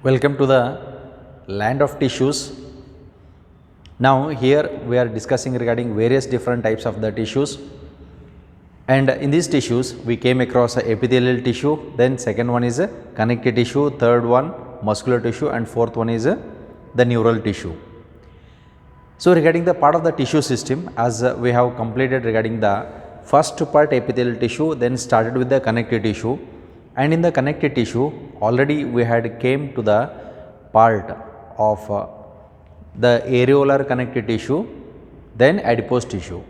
Welcome to the land of tissues. Now here we are discussing regarding various different types of the tissues, and in these tissues we came across a epithelial tissue, then second one is a connective tissue, third one muscular tissue, and fourth one is the neural tissue. So regarding the part of the tissue system, as we have completed regarding the first part epithelial tissue, then started with the connective tissue, and in the connective tissue already we had came to the part of the areolar connective tissue, then adipose tissue.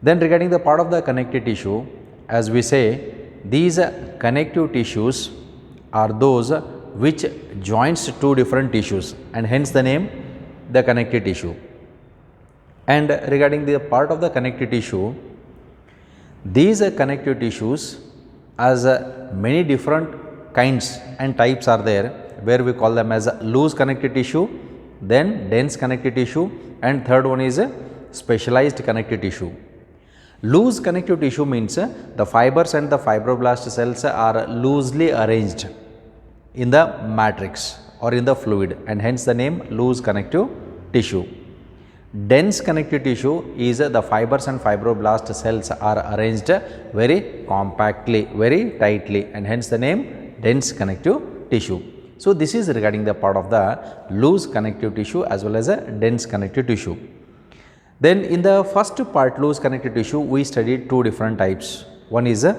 Then regarding the part of the connective tissue, as we say, these connective tissues are those which joins two different tissues, and hence the name the connective tissue. And regarding the part of the connective tissue, these connective tissues as many different kinds and types are there, where we call them as loose connective tissue, then dense connective tissue, and third one is specialized connective tissue. Loose connective tissue means the fibers and the fibroblast cells are loosely arranged in the matrix or in the fluid, and hence the name loose connective tissue. Dense connective tissue is the fibers and fibroblast cells are arranged very compactly, very tightly, and hence the name dense connective tissue. So this is regarding the part of the loose connective tissue as well as a dense connective tissue. Then in the first part, loose connective tissue, we studied two different types. One is the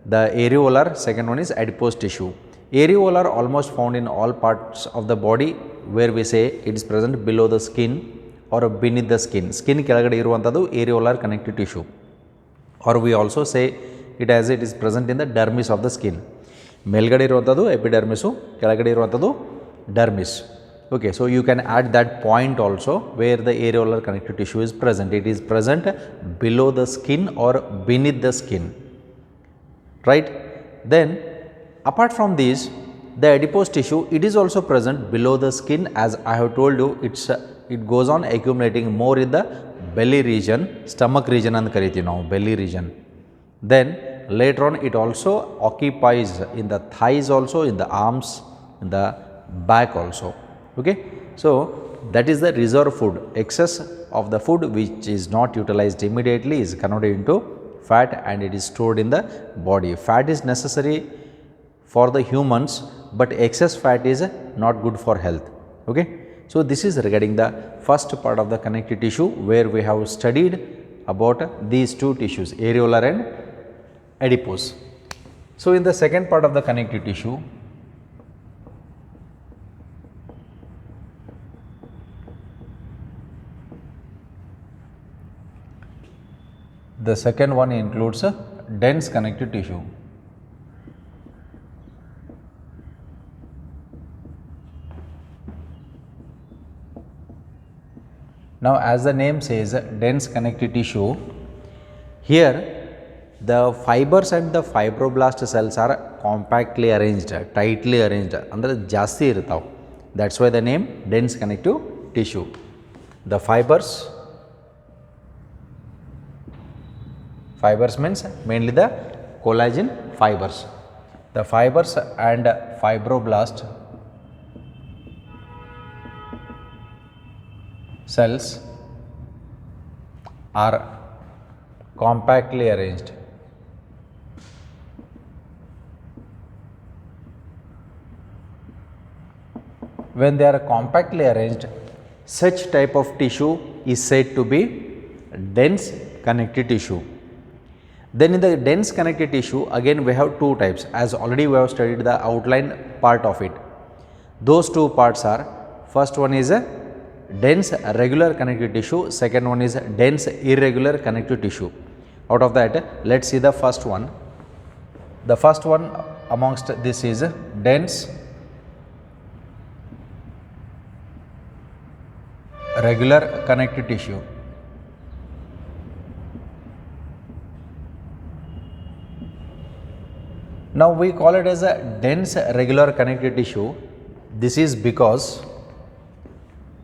areolar, second one is adipose tissue. Areolar almost found in all parts of the body, where we say it is present below the skin or beneath the skin. Skin ಕೆಳಗಡೆ ಇರುವಂತದ್ದು areolar connective tissue, or we also say it as it is present in the dermis of the skin. ಮೇಲ್ಗಡೆ ಇರುವಂತದ್ದು epidermis, ಕೆಳಗಡೆ ಇರುವಂತದ್ದು dermis. Okay, so you can add that point also where the areolar connective tissue is present. It is present below the skin or beneath the skin, right? Then apart from these, the adipose tissue, it is also present below the skin. As I have told you, it goes on accumulating more in the belly region, stomach region and kariti now belly region. Then later on it also occupies in the thighs also, in the arms, in the back also. Okay, so that is the reserve food. Excess of the food which is not utilized immediately is converted into fat and it is stored in the body. Fat is necessary for the humans, but excess fat is not good for health. Okay, so this is regarding the first part of the connective tissue, where we have studied about these two tissues, areolar and adipose. So in the second part of the connective tissue, the second one includes a dense connective tissue. Now as the name says, dense connective tissue, here the fibers and the fibroblast cells are compactly arranged, tightly arranged, andre ಜಾಸ್ತಿ ಇರ್ತಾವೆ. That's why the name dense connective tissue. The fibers means mainly the collagen fibers. The fibers and fibroblast cells are compactly arranged. When they are compactly arranged, such type of tissue is said to be dense connective tissue. Then in the dense connective tissue, again we have two types, as already we have studied the outline part of it. Those two parts are, first one is a dense regular connective tissue, second one is dense irregular connective tissue. Out of that, let's see the first one. The first one amongst this is dense regular connective tissue. Now we call it as a dense regular connective tissue. This is because,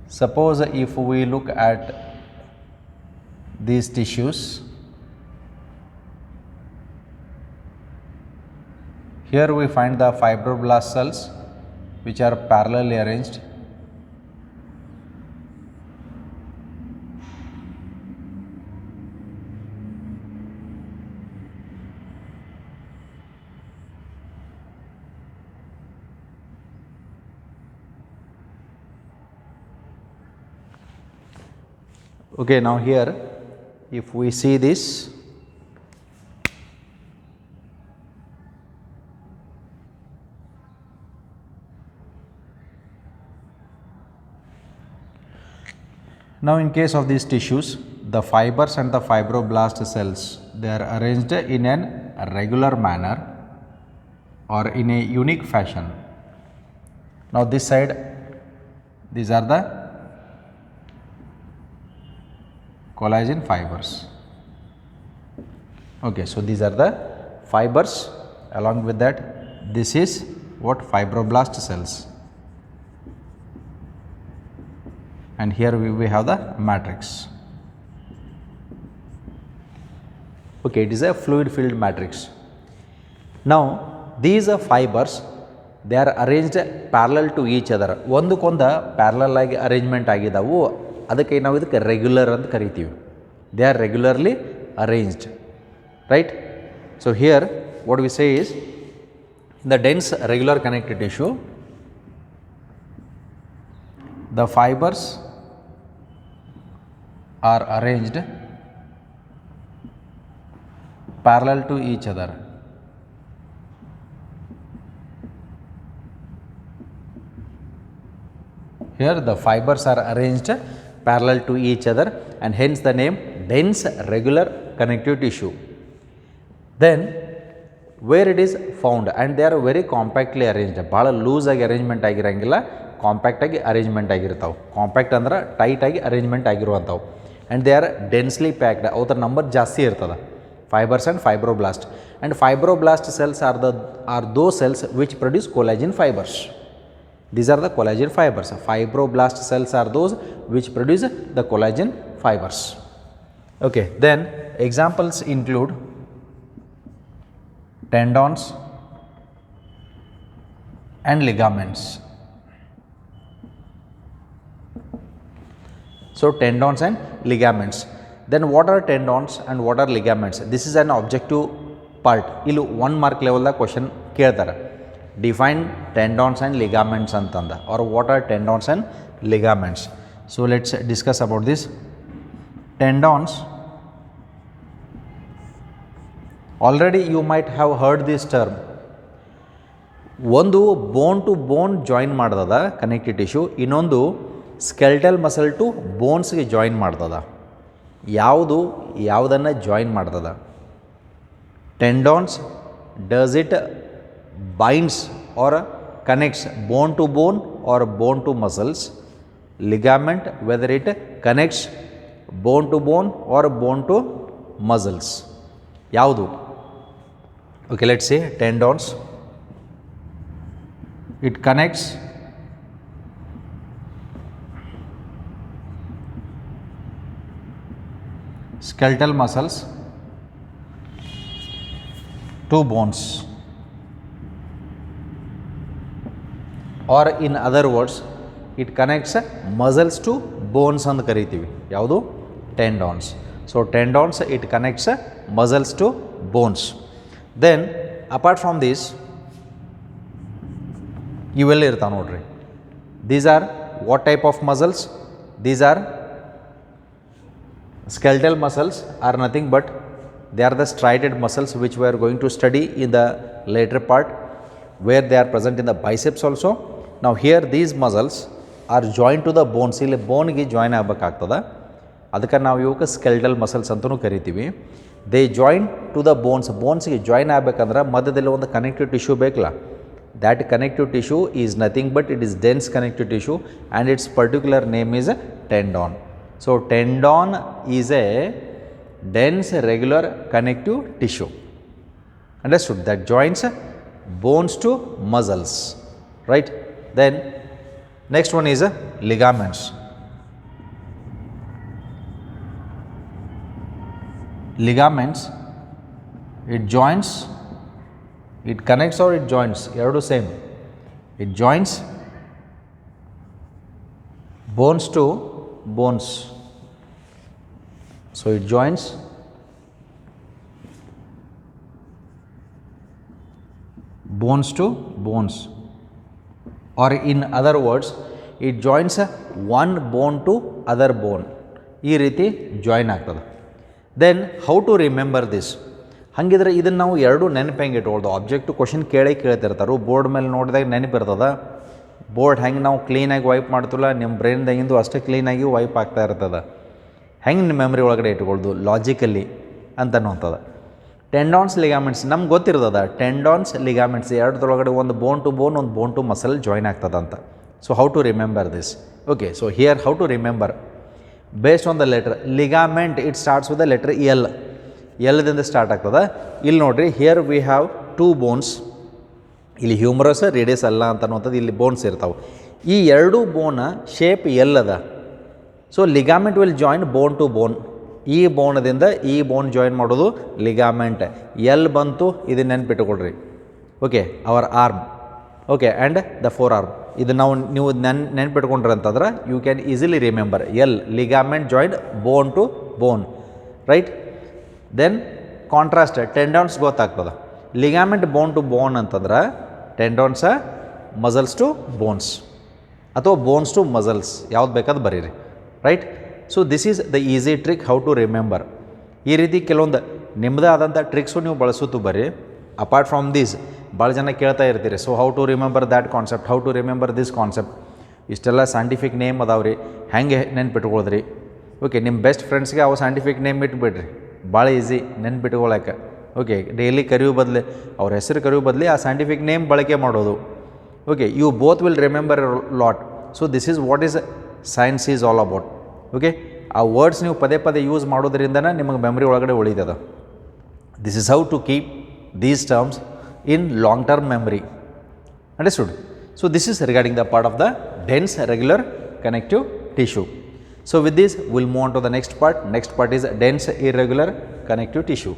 suppose if we look at these tissues, here we find the fibroblast cells, which are parallelly arranged. Okay, now here if we see this, now in case of these tissues, the fibers and the fibroblast cells, they are arranged in a regular manner or in a unique fashion. Now this side, these are the collagen fibers. Okay, so these are the fibers. Along with that, this is what fibroblast cells, and here we have the matrix. Okay, it is a fluid filled matrix. Now these fibers, they are arranged parallel to each other. ಒಂದಕ್ಕೊಂದು parallel ಆಗಿ arrangement ಆಗಿದಾವು. ಅದಕ್ಕೆ ನಾವು ಇದಕ್ಕೆ regular ಅಂತ ಕರಿತೀವಿ. They are regularly arranged, right? So here what we say is, in the dense regular connective tissue, the fibers are arranged parallel to each other. Here the fibers are arranged parallel to each other, and hence the name dense regular connective tissue. Then where it is found, and they are very compactly arranged. ಭಾಳ loose ಆಗಿ arrangement ಆಗಿರಂಗಿಲ್ಲ, compact ಆಗಿ arrangement ಆಗಿರ್ತಾವೆ. Compact ಅಂದ್ರೆ tight ಆಗಿ arrangement ಆಗಿರುವಂಥವು. And they are densely packed. ಅವರ number ಜಾಸ್ತಿ ಇರ್ತದೆ, fibres and fibroblast. And fibroblast cells are those cells which produce collagen fibers. These are the collagen fibers. Fibroblast cells are those which produce the collagen fibers. Okay, then examples include tendons and ligaments. So tendons and ligaments. Then what are tendons and what are ligaments? This is an objective part. Illu 1 mark level da question keltara. Define tendons and ligaments antanda, or what are tendons and ligaments. So let's discuss about this. Tendons, already you might have heard this term. ಒಂದು ಬೋನ್ to bone join ಮಾಡ್ತದ connective tissue, ಇನ್ನೊಂದು ಸ್ಕೆಲ್ಟಲ್ muscle to ಬೋನ್ಸ್ಗೆ join ಮಾಡ್ತದ. ಯಾವುದು ಯಾವುದನ್ನು join ಮಾಡ್ತದ? Tendons, does it binds or connects bone to bone or bone to muscles. Ligament, whether it connects bone to bone or bone to muscles. Yaudu? Okay, let's say tendons, it connects skeletal muscles to bones. Or in other words, it connects muscles to bones ಅಂತ ಕರಿತೀವಿ. ಯಾವುದು? Tendons. So tendons, it connects muscles to bones. Then apart from this, ಇವೆಲ್ಲ ಇರ್ತಾವೆ ನೋಡ್ರಿ. These are what type of muscles? These are skeletal muscles, are nothing but they are the striated muscles which we are going to study in the later part, where they are present in the biceps also. Now here these muscles are joined to the bones. ಇಲ್ಲಿ ಬೋನ್ಗೆ join ಆಗಬೇಕಾಗ್ತದೆ, ಅದಕ್ಕೆ ನಾವು ಇವಕ್ಕೆ ಸ್ಕೆಲ್ಟಲ್ muscles ಅಂತಲೂ ಕರಿತೀವಿ. They join to the ಬೋನ್ಸ್ಗೆ join ಆಗಬೇಕಂದ್ರೆ ಮಧ್ಯದಲ್ಲಿ ಒಂದು ಕನೆಕ್ಟಿವ್ ಟಿಶ್ಯೂ ಬೇಕಲ್ಲ. That connective tissue is nothing but it is dense connective tissue, and its particular name is tendon. So tendon is a dense regular connective tissue. Understood? That joins bones to muscles, right? Then next one is ligaments. Ligaments, it joins, it connects or it joins, ಎರಡು same. It joins bones to bones. So it joins bones to bones, or in other words it joins one bone to other bone. ಈ ರೀತಿ join ಆಗ್ತದೆ. Then how to remember this? ಹಾಗಿದ್ರೆ ಇದನ್ನು ನಾವು ಎರಡು ನೆನಪು ಹೆಂಗೆ ಇಟ್ಕೊಳ್ದು? ಆಬ್ಜೆಕ್ಟು ಕ್ವಶನ್ ಕೇಳ್ತಿರ್ತಾರೆ, ಬೋರ್ಡ್ ಮೇಲೆ ನೋಡಿದಾಗ ನೆನಪಿರ್ತದೆ. ಬೋರ್ಡ್ ಹೆಂಗೆ ನಾವು ಕ್ಲೀನಾಗಿ ವೈಪ್ ಮಾಡ್ತಿಲ್ಲ, ನಿಮ್ಮ ಬ್ರೈನ್ದಾಗಿಂದು ಅಷ್ಟೇ ಕ್ಲೀನಾಗಿ ವೈಪ್ ಆಗ್ತಾ ಇರ್ತದೆ. ಹೆಂಗೆ ನಿಮ್ಮ ಮೆಮ್ರಿ ಒಳಗಡೆ ಇಟ್ಕೊಳ್ದು ಲಾಜಿಕಲಿ ಅಂತನ್ನುವಂಥದ್ದು. ಟೆಂಡಾನ್ಸ್ ಲಿಗಾಮೆಂಟ್ಸ್ ನಮ್ಗೆ ಗೊತ್ತಿರ್ತದೆ. ಟೆಂಡಾನ್ಸ್ ಲಿಗಾಮೆಂಟ್ಸ್ ಎರಡರೊಳಗಡೆ ಒಂದು ಬೋನ್ ಟು ಬೋನ್, ಒಂದು ಬೋನ್ ಟು ಮಸಲ್ ಜಾಯಿನ್ ಆಗ್ತದೆ ಅಂತ. So how to remember this? Okay, so here how to remember based on the letter ligament. It starts with the letter L. ಎಲ್ದಿಂದ start ಆಗ್ತದೆ. ಇಲ್ಲಿ ನೋಡಿರಿ, here we have two bones. ಇಲ್ಲಿ humerus radius ಅಲ್ಲ ಅಂತನ್ನುವಂಥದ್ದು ಇಲ್ಲಿ ಬೋನ್ಸ್ ಇರ್ತಾವೆ. ಈ ಎರಡೂ ಬೋನ ಶೇಪ್ ಎಲ್ ಅದ. So ligament will join bone to bone. ಈ ಬೋನದಿಂದ ಈ ಬೋನ್ ಜಾಯಿನ್ ಮಾಡೋದು ಲಿಗಾಮೆಂಟ್. ಎಲ್ ಬಂತು, ಇದನ್ನು ನೆನ್ಪಿಟ್ಟುಕೊಳ್ರಿ. Okay, hour arm. Okay, and the forearm. ಇದು ನೀವು ನೆನ್ಪಿಟ್ಕೊಂಡ್ರಿ ಅಂತಂದ್ರೆ you can easily remember. L ligament join bone to bone, right? Then contrast tendons ಗೊತ್ತಾಗ್ತದೆ. ಲಿಗಾಮೆಂಟ್ ಬೋನ್ ಟು ಬೋನ್ ಅಂತಂದ್ರೆ ಟೆಂಡಾನ್ಸ ಮಸಲ್ಸ್ ಟು ಬೋನ್ಸ್ ಅಥವಾ ಬೋನ್ಸ್ ಟು ಮಸಲ್ಸ್, ಯಾವ್ದು ಬೇಕಾದ್ರೆ ಬರೀರಿ, right? So this is the easy trick how to remember. ಈ ರೀತಿ ಕೆಲವೊಂದು ನಿಮ್ಮದೇ ಆದಂಥ ಟ್ರಿಕ್ಸು ನೀವು ಬಳಸುತ್ತು ಬರ್ರಿ. ಅಪಾರ್ಟ್ ಫ್ರಮ್ ದೀಸ್ ಭಾಳ ಜನ ಕೇಳ್ತಾ ಇರ್ತೀರಿ, so how to remember that concept, how to remember this concept. ಇಷ್ಟೆಲ್ಲ ಸೈಂಟಿಫಿಕ್ ನೇಮ್ ಅದಾವೆ ರೀ, ಹೆಂಗೆ ನೆನ್ಪಿಟ್ಕೊಳ್ದ್ರಿ? ಓಕೆ, ನಿಮ್ಮ ಬೆಸ್ಟ್ ಫ್ರೆಂಡ್ಸ್ಗೆ ಅವು ಸೈಂಟಿಫಿಕ್ ನೇಮ್ ಇಟ್ಬಿಡ್ರಿ, ಭಾಳ ಈಸಿ ನೆನ್ಪಿಟ್ಕೊಳಕ್ಕೆ. ಓಕೆ, ಡೈಲಿ ಕರೆಯೋ ಬದಲು, ಅವ್ರ ಹೆಸರು ಕರೆಯೋ ಬದಲು ಆ ಸೈಂಟಿಫಿಕ್ ನೇಮ್ ಬಳಕೆ ಮಾಡೋದು. Okay, you both will remember lot. So this is what is science is all about. Okay, ಆ ವರ್ಡ್ಸ್ ನೀವು ಪದೇ ಪದೇ ಯೂಸ್ ಮಾಡೋದ್ರಿಂದನೇ ನಿಮಗೆ ಮೆಮ್ರಿ ಒಳಗಡೆ ಉಳಿತದ. This is how to keep these terms in long term memory. Understood? So this is regarding the part of the dense regular connective tissue. So with this we'll move on to the next part. Next part is dense irregular connective tissue.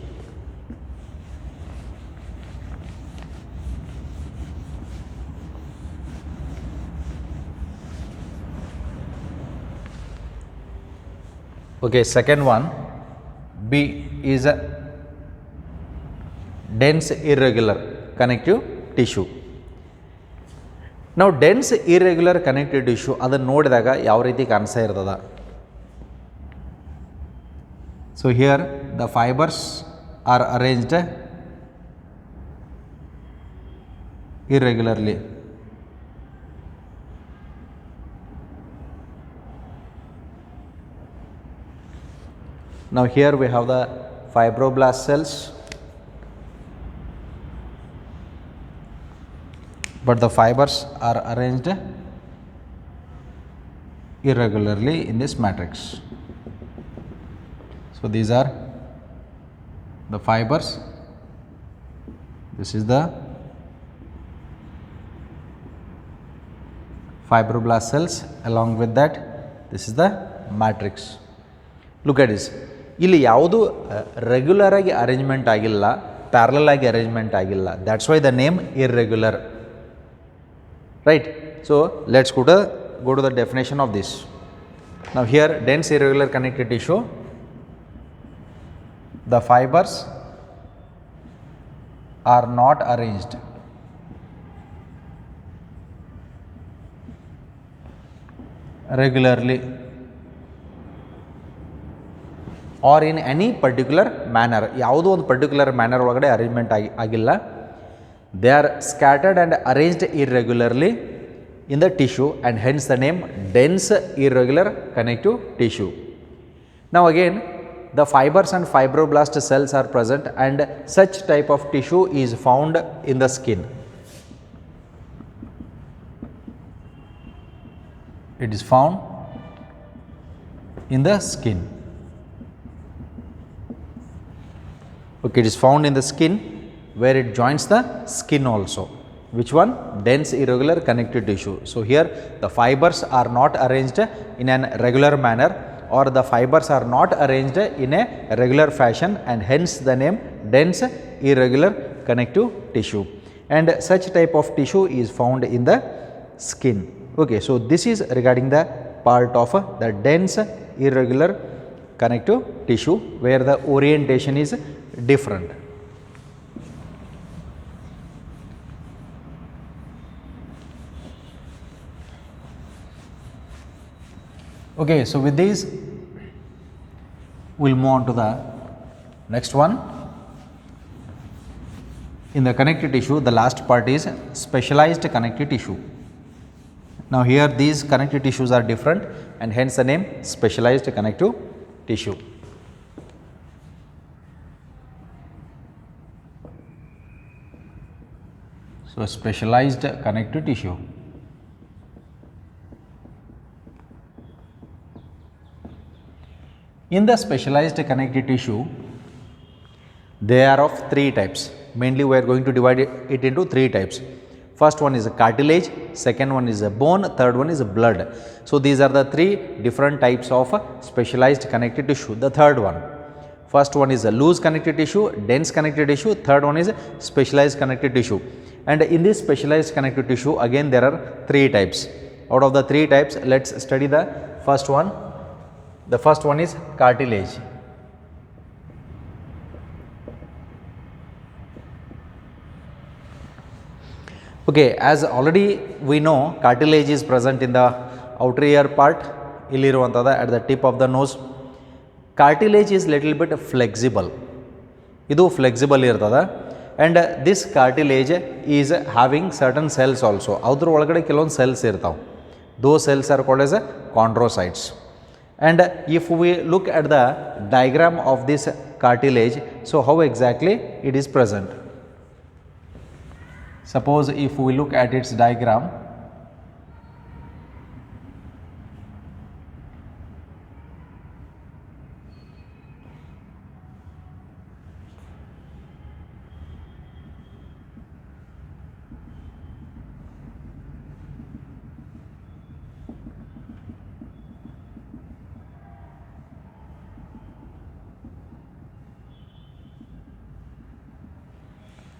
Okay, second one, B is a dense irregular connective tissue. Now dense irregular connective tissue ಅದನ್ನು ನೋಡಿದಾಗ ಯಾವ ರೀತಿ ಕಾಣಿಸ್ತಾ ಇರ್ತದ? So here the fibers are arranged irregularly. Now here we have the fibroblast cells, but the fibers are arranged irregularly in this matrix. So these are the fibers, this is the fibroblast cells, along with that this is the matrix. Look at this. ಇಲ್ಲಿ ಯಾವುದು regular ಆಗಿ arrangement ಆಗಿಲ್ಲ, parallel ಆಗಿ arrangement ಆಗಿಲ್ಲ. That's why the name irregular. Right? So let's go to the definition of this. Now here dense irregular connective tissue, the fibers are not arranged regularly or in any particular manner. ಯಾವುದೋ ಒಂದು particular manner ಒಳಗಡೆ arrangement ಆಗಿಲ್ಲ. They are scattered and arranged irregularly in the tissue, and hence the name dense irregular connective tissue. Now again, the fibers and fibroblast cells are present, and such type of tissue is found in the skin. It is found in the skin. Okay, it is found in the skin, where it joins the skin also. Which one? Dense irregular connective tissue. So here the fibers are not arranged in an regular manner, or the fibers are not arranged in a regular fashion, and hence the name dense irregular connective tissue. and such type of tissue is found in the skin. Okay, so this is regarding the part of the dense irregular connective tissue where the orientation is different. Okay, so with this we'll move on to the next one. In the connective tissue, the last part is specialized connective tissue. Now here these connective tissues are different and hence the name specialized connective tissue. So specialized connective tissue. In the specialized connective tissue, they are of three types. Mainly we are going to divide it into three types. First one is a cartilage, second one is a bone, third one is a blood. So these are the three different types of specialized connective tissue. The third one, first one is a loose connective tissue, dense connective tissue, third one is specialized connective tissue. And in this specialized connective tissue, again there are three types. Out of the three types, let's study the first one. The first one is cartilage. Okay, as already we know, cartilage is present in the outer ear part, illiruvantada at the tip of the nose. Cartilage is little bit flexible. Idu flexible irtada, and this cartilage is having certain cells also. Adra olagade kelon cells irtav. Those cells are called as chondrocytes. And if we look at the diagram of this cartilage, so how exactly it is present? Suppose if we look at its diagram,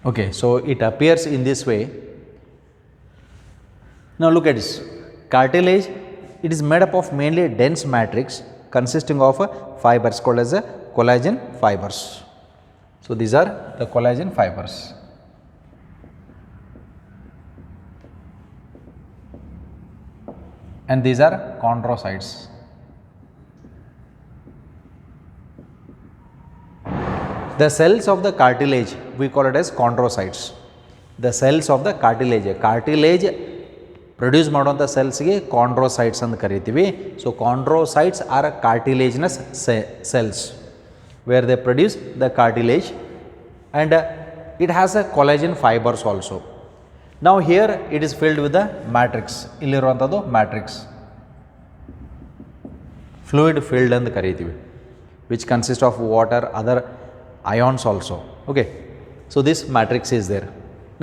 okay, so it appears in this way. Now look at this. Cartilage, it is made up of mainly dense matrix consisting of fibers called as collagen fibers. So these are the collagen fibers. And these are chondrocytes. The cells of the cartilage, we call it as chondrocytes. The cells of the cartilage produce ಮಾಡುವಂಥ ಸೆಲ್ಸ್ಗೆ chondrocytes ಅಂತ ಕರಿತೀವಿ. So chondrocytes are cartilaginous cells where they produce the cartilage, and it has a collagen fibers also. Now here it is filled with the matrix. ಇಲ್ಲಿರುವಂಥದ್ದು matrix, fluid filled ಅಂತ ಕರಿತೀವಿ, which consists of water, other ions also. Okay, so this matrix is there.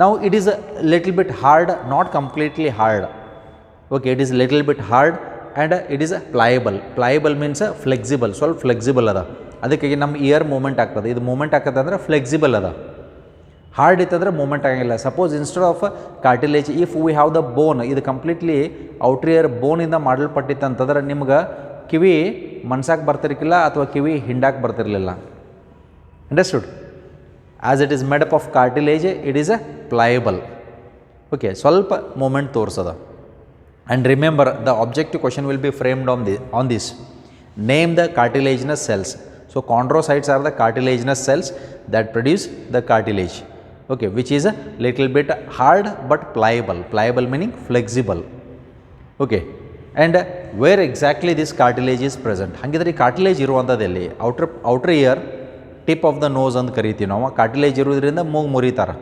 Now it is a little bit hard, not completely hard. Okay, it is little bit hard and it is pliable. Pliable means flexible, so flexible ada. ಅದಕ್ಕೆ ನಮ್ಮ year moment ಆಗ್ತದೆ, ಇದು moment ಆಗ್ತದೆ ಅಂದರೆ flexible ಅದ. Hard ಇತ್ತಂದ್ರೆ moment ಆಗಿಲ್ಲ. Suppose instead of cartilage if we have the bone, ಇದು ಕಂಪ್ಲೀಟ್ಲಿ ಔಟ್ರ್ ಇಯರ್ ಬೋನಿಂದ ಮಾಡಲ್ಪಟ್ಟಿತ್ತು ಅಂತಂದ್ರೆ ನಿಮ್ಗೆ ಕಿವಿ ಮನ್ಸಾಕ್ ಬರ್ತಿರ್ಕಿಲ್ಲ ಅಥವಾ ಕಿವಿ ಹಿಂಡಾಕ್ ಬರ್ತಿರಲಿಲ್ಲ. Understood? As it is made up of cartilage, it is a pliable. Okay, ಸ್ವಲ್ಪ moment ತೋರಿಸದ. And remember, the objective question will be framed on this. Name the cartilaginous cells. So chondrocytes are the cartilaginous cells that produce the cartilage. Okay, which is a little bit hard but pliable. Pliable meaning flexible. Okay, and where exactly this cartilage is present? ಹಂಗಿದ್ರೆ cartilage ಇರುವಂಥದ್ದಲ್ಲಿ outer ear, tip of the nose ಅಂತ ಕರಿತೀವಿ ನಾವು. Cartilage ಇರೋದ್ರಿಂದ ಮೂಗು ಮುರಿತಾರೆ.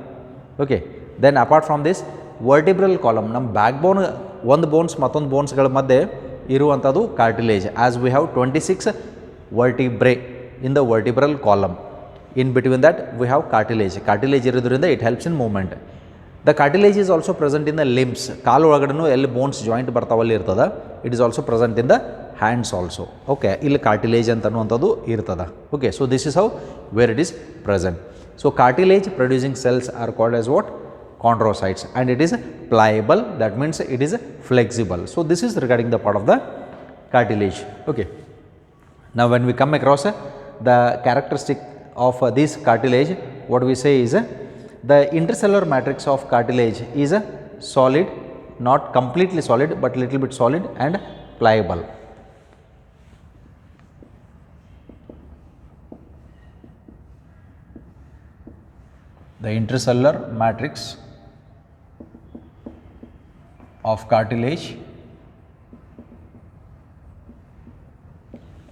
Okay, then apart from this vertebral column, ನಮ್ಮ back bone ಒಂದು ಬೋನ್ಸ್ ಮತ್ತೊಂದು ಬೋನ್ಸ್ಗಳ ಮಧ್ಯೆ ಇರುವಂಥದ್ದು cartilage. As we have 26 vertebrae in the vertebral column. In between that we have cartilage. Cartilage ಇರೋದ್ರಿಂದ it helps in movement. The cartilage is also present in the limbs. ಕಾಲು ಒಳಗಡೆನೂ ಎಲ್ಲಿ bones joint ಬರ್ತಾವಲ್ಲಿ ಇರ್ತದೆ. It is also present in the hands also. Okay, ಇಲ್ಲಿ cartilage ಅಂತನ್ನುವಂಥದ್ದು ಇರ್ತದೆ. Okay, so this is how wear it is present. So cartilage producing cells R called as what? chondrocytes, and it is pliable, that means it is flexible. So, this is regarding the part of the cartilage. Okay. Now, when we come across the characteristic of this cartilage, what we say is the intercellular matrix of cartilage is solid, not completely solid, but little bit solid and pliable. The intercellular matrix of cartilage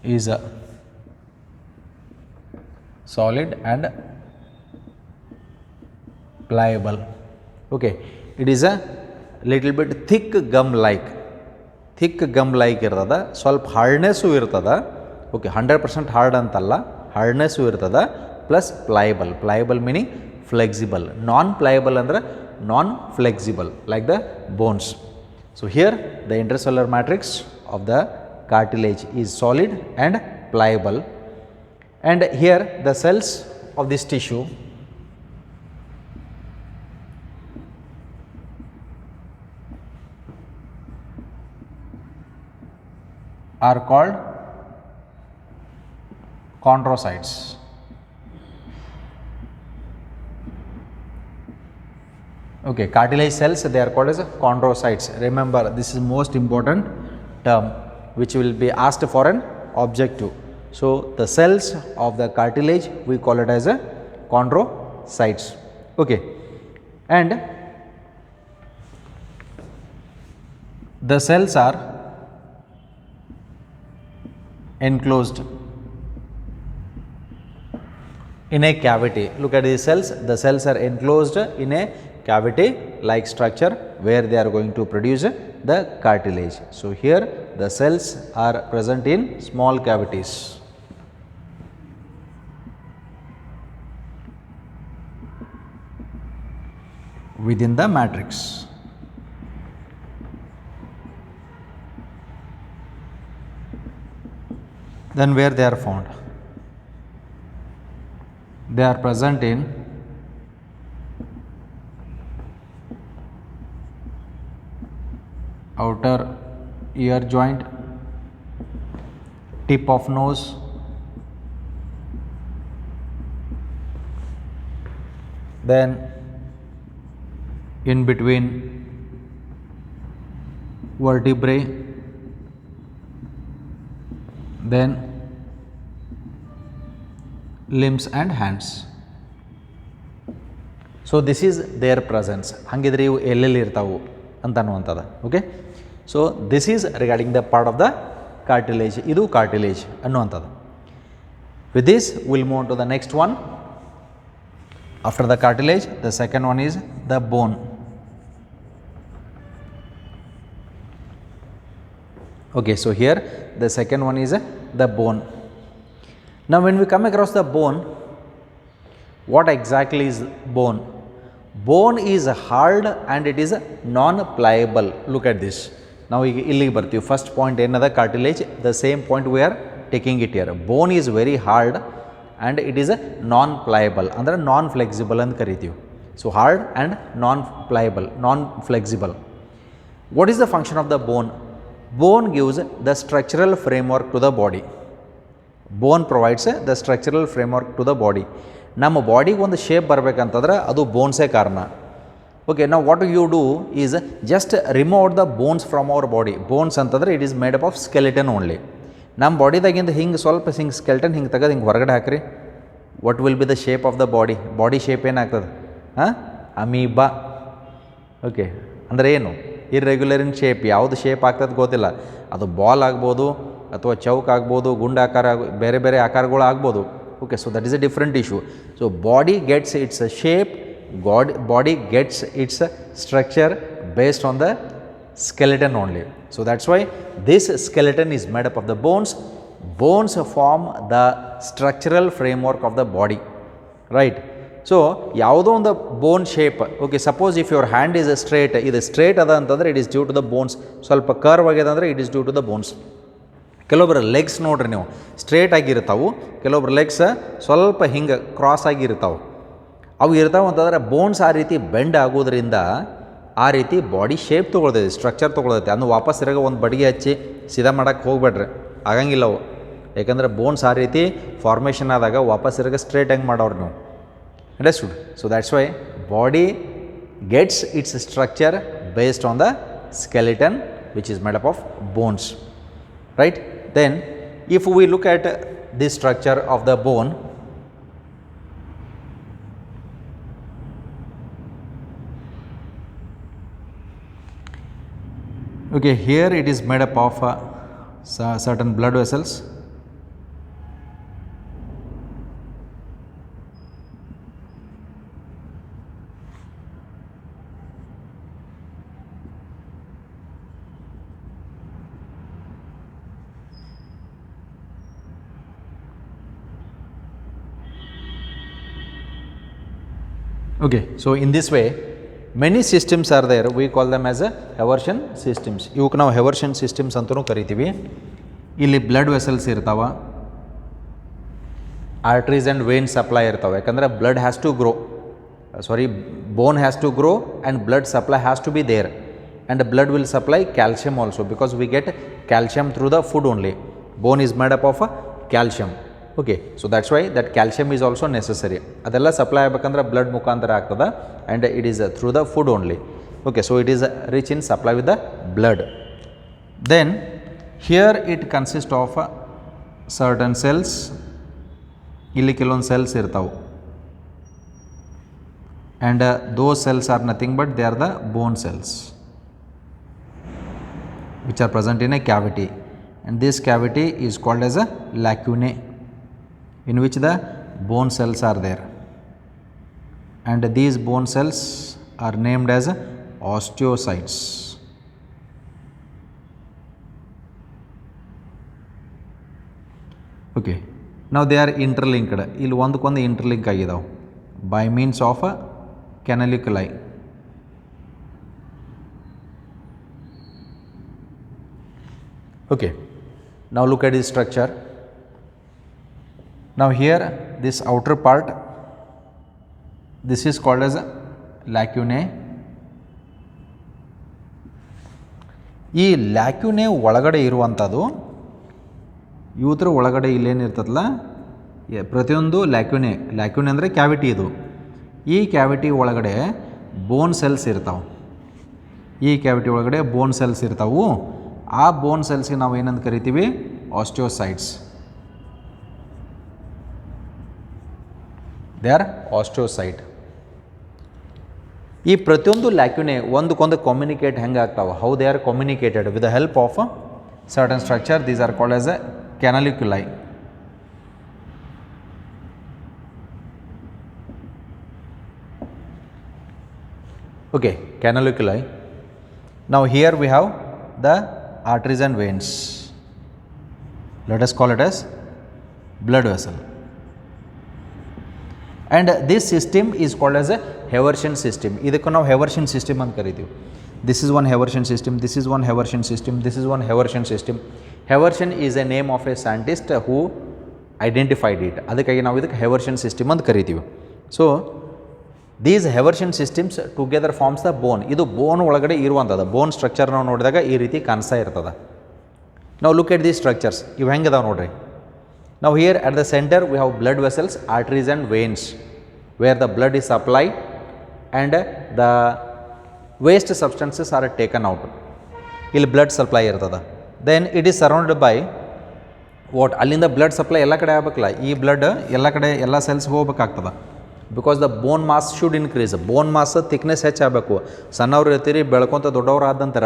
is solid and pliable. Okay, it is a little bit thick gum like ಇರ್ತದ, ಸ್ವಲ್ಪ ಹಾರ್ಡ್ನೆಸ್ಸು ಇರ್ತದ. Okay, 100% hard ಅಂತಲ್ಲ, hardness ಇರ್ತದ, plus pliable meaning flexible. Non pliable ಅಂದ್ರೆ non flexible like the bones. So, here the intercellular matrix of the cartilage is solid and pliable, and here the cells of this tissue are called chondrocytes. Okay, cartilage cells, they are called as chondrocytes. Remember, this is most important term which will be asked for an objective. So, the cells of the cartilage we call it as a chondrocytes. Okay, and the cells are enclosed in a cavity. Look at these cells, the cells are enclosed in a cavity like structure where they are going to produce the cartilage. So, here the cells are present in small cavities. Within the matrix. Then where they are found? They are present in outer ear joint, tip of nose, then in between vertebrae, then limbs and hands. So, this is their presence. ಹಂಗಿದ್ರೆ ಇವು ಎಲ್ಲೆಲ್ಲಿ ಇರ್ತಾವು ಅಂತ ಅನ್ನುವಂಥದ್ದು. Okay, so this is regarding the part of the cartilage. ಇದು cartilage ಅನ್ನುವಂಥದ್ದು. With this will move to the next one. After the cartilage, the second one is the bone. Okay, so here the second one is the bone. Now, when we come across the bone, what exactly is bone? Bone is hard and it is non-pliable. Look at this. Now, illi barthi first point another cartilage, the same point we are taking it here. Bone is very hard and it is non-pliable, andre non-flexible and karithi. So, hard and non-pliable, non-flexible. What is the function of the bone? Bone gives the structural framework to the body. Bone provides the structural framework to the body. ನಮ್ಮ ಬಾಡಿಗೆ ಒಂದು shape ಬರಬೇಕಂತಂದ್ರೆ ಅದು ಬೋನ್ಸೇ ಕಾರಣ. Okay, ನಾವು what you do is just remove the bones from our body. Bones ಅಂತಂದ್ರೆ it is made up of skeleton only. ನಮ್ಮ ಬಾಡಿದಾಗಿಂದ ಹಿಂಗೆ ಸ್ವಲ್ಪ ಹಿಂಗೆ ಸ್ಕೆಲಿಟನ್ ಹಿಂಗೆ ತೆಗೆದು ಹಿಂಗೆ ಹೊರಗಡೆ ಹಾಕ್ರಿ. What will be the shape of the body? Body shape ಏನಾಗ್ತದೆ? ಹಾಂ, ಅಮೀಬಾ. ಓಕೆ, ಅಂದರೆ ಏನು? Irregular in shape. ಯಾವುದು ಶೇಪ್ ಆಗ್ತದೆ ಗೊತ್ತಿಲ್ಲ. ಅದು ಬಾಲ್ ಆಗ್ಬೋದು ಅಥವಾ ಚೌಕ್ ಆಗ್ಬೋದು, ಗುಂಡು ಆಕಾರ, ಬೇರೆ ಬೇರೆ ಆಕಾರಗಳು ಆಗ್ಬೋದು. Okay, so that is a different issue. So, body gets its shape, body gets its structure based on the skeleton only. So, that is why this skeleton is made up of the bones. Bones form the structural framework of the body, right? So, ಯಾವುದೋ ಒಂದು ಬೋನ್ ಶೇಪ್. Okay, suppose if your hand is straight, ಇದು straight ಅದ ಅಂತಂದರೆ it is due to the bones. ಸ್ವಲ್ಪ curve ಆಗ್ಯದ ಅಂದರೆ it is due to the bones. ಕೆಲವೊಬ್ಬರ ಲೆಗ್ಸ್ ನೋಡ್ರಿ ನೀವು ಸ್ಟ್ರೇಟ್ ಆಗಿರ್ತಾವೆ, ಕೆಲವೊಬ್ಬರ ಲೆಗ್ಸ್ ಸ್ವಲ್ಪ ಹಿಂಗೆ ಕ್ರಾಸ್ ಆಗಿರ್ತಾವೆ. ಅವು ಇರ್ತಾವೆ ಅಂತಂದರೆ ಬೋನ್ಸ್ ಆ ರೀತಿ ಬೆಂಡ್ ಆಗೋದ್ರಿಂದ ಆ ರೀತಿ ಬಾಡಿ ಶೇಪ್ ತೊಗೊಳ್ತೈತಿ, ಸ್ಟ್ರಕ್ಚರ್ ತೊಗೊಳ್ತೈತಿ. ಅದನ್ನು ವಾಪಸ್ ತಿರುಗ ಒಂದು ಬಡಿಗೆ ಹಚ್ಚಿ ಸೀದಾ ಮಾಡೋಕ್ಕೆ ಹೋಗ್ಬೇಡ್ರಿ, ಆಗಂಗಿಲ್ಲ ಅವು. ಯಾಕಂದರೆ ಬೋನ್ಸ್ ಆ ರೀತಿ ಫಾರ್ಮೇಷನ್ ಆದಾಗ ವಾಪಸ್ ತಿರುಗ ಸ್ಟ್ರೇಟ್ ಹೆಂಗೆ ಮಾಡೋರು ನೀವು. Understood? So that's Y body gets it's structure based on the skeleton which is made up of bones, right? Then if we look at this structure of the bone, okay, here it is made up of certain blood vessels. Okay, so in this way many systems are there, we call them as a Haversian systems. ಇವಕ್ಕೆ ನಾವು Haversian systems ಅಂತಲೂ ಕರಿತೀವಿ. ಇಲ್ಲಿ blood vessels ಇರ್ತಾವ, arteries and vein supply ಇರ್ತಾವೆ. ಯಾಕಂದರೆ blood has to grow, bone has to grow and blood supply has to be there, and blood will supply calcium also, because we get calcium through the food only. Bone is made up of calcium. Okay, so that's why that calcium is also necessary. ಅದೆಲ್ಲ supply ಆಗಬೇಕಂದ್ರೆ blood ಮುಖಾಂತರ ಆಗ್ತದೆ, and it is through the food only. Okay, so it is rich in supply with the blood. Then here it consist of certain cells. ಇಲ್ಲಿ ಕೆಲವೊಂದು cells ಇರ್ತಾವೆ, and those cells are nothing but they are the bone cells which are present in a cavity, and this cavity is called as a lacunae, in which the bone cells are there, and these bone cells are named as osteocytes. Okay, now they are interlinked. ಇಲ್ಲಿ ಒಂದಕ್ಕೊಂದು interlink ಆಗಿದಾವೆ by means of a canaliculi. Okay, now look at this structure. Now here this outer part, this is called as lacunae. ಈ ಲ್ಯಾಕ್ಯುನೆ ಒಳಗಡೆ ಇರುವಂಥದ್ದು, ಇವತ್ತರ ಒಳಗಡೆ ಇಲ್ಲೇನಿರ್ತದಲ್ಲ ಪ್ರತಿಯೊಂದು ಲ್ಯಾಕ್ಯುನೆ ಅಂದರೆ cavity. ಇದು ಈ ಕ್ಯಾವಿಟಿ ಒಳಗಡೆ ಬೋನ್ ಸೆಲ್ಸ್ ಇರ್ತಾವೆ. ಈ ಕ್ಯಾವಿಟಿ ಒಳಗಡೆ ಬೋನ್ ಸೆಲ್ಸ್ ಇರ್ತಾವು. ಆ ಬೋನ್ ಸೆಲ್ಸ್ಗೆ ನಾವು ಏನಂತ ಕರಿತೀವಿ? ಆಸ್ಟಿಯೋಸೈಟ್ಸ್. They are osteocyte. ಈ ಪ್ರತಿಯೊಂದು ಲ್ಯಾಕ್ಯುನೆ ಒಂದಕ್ಕೊಂದು ಕಮ್ಯುನಿಕೇಟ್ ಹೆಂಗೆ ಆಗ್ತಾವೆ? How they are communicated with the help of certain structure. These are called as a canaliculi. Okay, canaliculi. Now here we have the arteries and veins. Let us call it as blood vessel. And this system is called as a Haversian system. ಇದಕ್ಕೆ ನಾವು Haversian system ಅಂತ ಕರಿತೀವಿ. This is one Haversian system, this is one Haversian system, this is one Haversian system. Haversian is a name of a scientist who identified it. ಅದಕ್ಕಾಗಿ ನಾವು ಇದಕ್ಕೆ Haversian system ಅಂತ ಕರಿತೀವಿ. So these Haversian systems together forms the bone. ಇದು ಬೋನ್ ಒಳಗಡೆ ಇರುವಂಥದ್ದು. ಬೋನ್ structure ನಾವು ನೋಡಿದಾಗ ಈ ರೀತಿ ಕಾಣಿಸ್ತಾ ಇರ್ತದೆ. ನಾವು ಲುಕ್ ಎಟ್ ದೀಸ್ ಸ್ಟ್ರಕ್ಚರ್ಸ್. ಇವು ಹೆಂಗಿದಾವೆ ನೋಡ್ರಿ. ನಾವು here at the center we have blood vessels, arteries and veins where the blood is supplied and the waste substances are taken out. ಇಲ್ಲಿ ಬ್ಲಡ್ ಸಪ್ಲೈ ಇರ್ತದೆ. Then it is surrounded by what? ಅಲ್ಲಿಂದ blood supply ಎಲ್ಲ ಕಡೆ ಆಗಬೇಕಲ್ಲ. ಈ blood ಎಲ್ಲ ಕಡೆ ಎಲ್ಲ ಸೆಲ್ಸ್ಗೆ ಹೋಗ್ಬೇಕಾಗ್ತದೆ. Because the bone mass should increase. Bone mass thickness ಹೆಚ್ಚಾಗಬೇಕು. ಸಣ್ಣವ್ರು ಇರ್ತೀರಿ, ಬೆಳ್ಕೊತ ದೊಡ್ಡವ್ರು ಆದ ನಂತರ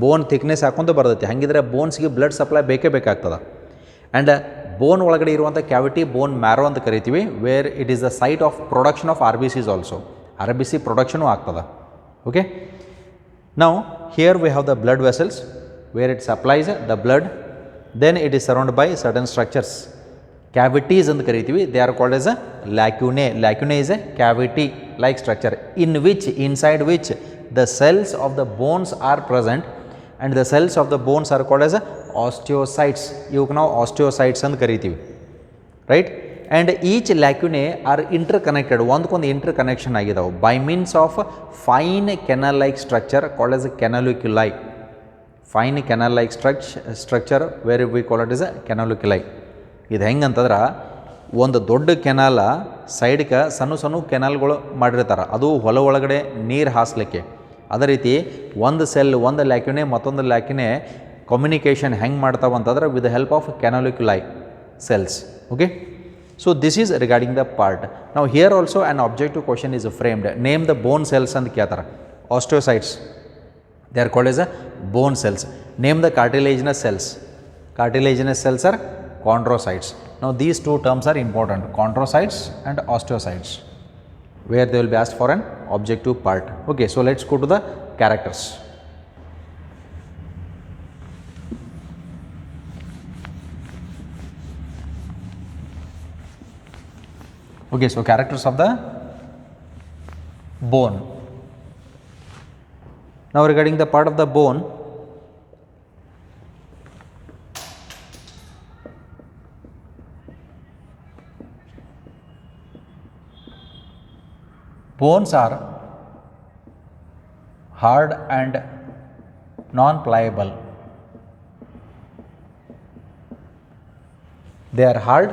ಬೋನ್ ಥಿಕ್ನೆಸ್ ಹಾಕೊಂತ ಬರ್ತೈತಿ. ಹಾಗಿದ್ರೆ ಬೋನ್ಸ್ಗೆ ಬ್ಲಡ್ ಸಪ್ಲೈ ಬೇಕೇ ಬೇಕಾಗ್ತದೆ. ಆ್ಯಂಡ್ ಬೋನ್ ಒಳಗಡೆ ಇರುವಂಥ ಕ್ಯಾವಿಟಿ ಬೋನ್ ಮ್ಯಾರೋ ಅಂತ ಕರಿತೀವಿ, where it is the site of production of R B Cs also. R B C production ಆಗ್ತದೆ. ಓಕೆ, ನಾವು here we have the blood vessels where it supplies the blood. Then it is surround by certain structures, cavities ಅಂತ ಕರಿತೀವಿ. they are called as a lacunae. Lacunae is a cavity like structure inside which the cells of the bones are present, and the cells of the bones are called as osteocytes. ಇವಕ್ಕೆ ನಾವು osteocytes ಅಂತ ಕರಿತೀವಿ, right. And each lacunae are interconnected, ಒಂದಕ್ಕೊಂದು interconnection ಆಗಿದಾವೆ by means of fine canal like structure called as canaliculi. Fine canal like structure where we call it is a canaliculi. ಇದು ಹೆಂಗೆ ಅಂತಂದ್ರೆ ಒಂದು ದೊಡ್ಡ ಕೆನಾಲ ಸೈಡ್ಗೆ ಸಣ್ಣ ಸಣ್ಣ ಕೆನಾಲ್ಗಳು ಮಾಡಿರ್ತಾರೆ, ಅದು ಹೊಲ ಒಳಗಡೆ ನೀರು ಹಾಸ್ಲಿಕ್ಕೆ. ಅದೇ ರೀತಿ ಒಂದು ಸೆಲ್, ಒಂದು ಲ್ಯಾಕ್ಯುನೆ ಮತ್ತೊಂದು ಲ್ಯಾಕ್ಯುನೆ ಕಮ್ಯುನಿಕೇಷನ್ ಹೆಂಗೆ ಮಾಡ್ತಾವೆ ಅಂತಂದ್ರೆ with the help of canaliculi cells. Okay, so this is regarding the part. ನಾವು here also an objective question is framed. Name the bone cells ಅಂತ ಕೇಳ್ತಾರೆ. Osteocytes, they are called as a bone cells. Name the cartilaginous cells. Cartilaginous cells are chondrocytes. Now these two terms are important, chondrocytes and osteocytes, where they will be asked for an objective part. Okay, so let's go to the characters. Okay, so characters of the bone. Now regarding the part of the bone, bones are hard and non-pliable. They are hard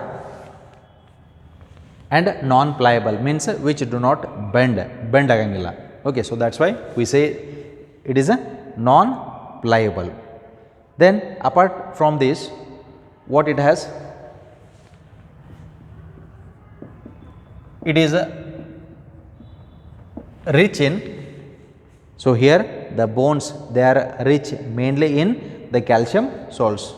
and non-pliable, means which do not bend agangilla. Okay, so that's why we say it is a non-pliable. Then apart from this, what it has, it is a rich in, so here the bones, they are rich mainly in the calcium salts.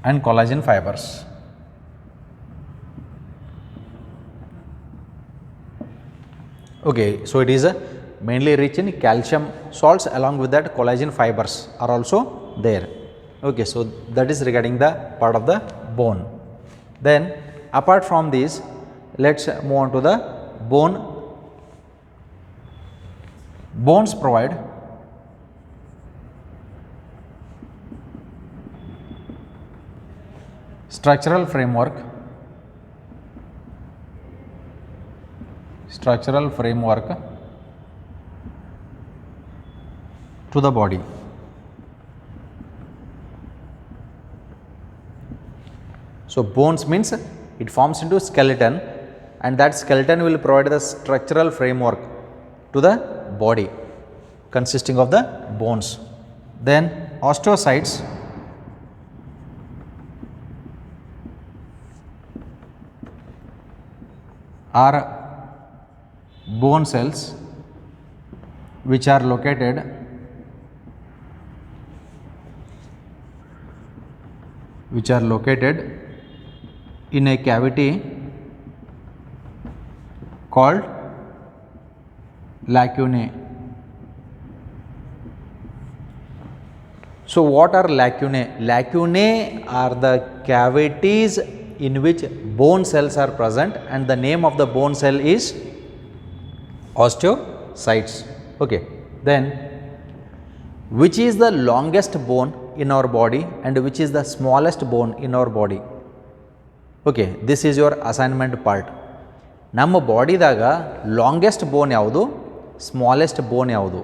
And collagen fibers. Okay, so it is mainly rich in calcium salts, along with that collagen fibers are also there. Okay, so that is regarding the part of the bone. Then apart from this, let's move on to the bone. Bones provide structural framework to the body. So bones means it forms into skeleton, and that skeleton will provide the structural framework to the body consisting of the bones. Then osteocytes are bone cells which are located in a cavity called lacunae. So what are lacunae? Lacunae are the cavities in which bone cells are present, and the name of the bone cell is osteocytes. Okay, then which is the longest bone in our body and which is the smallest bone in our body? Okay, this is your assignment part. ನಮ್ಮ ಬಾಡಿದಾಗ longest ಬೋನ್ ಯಾವುದು, smallest ಬೋನ್ ಯಾವುದು?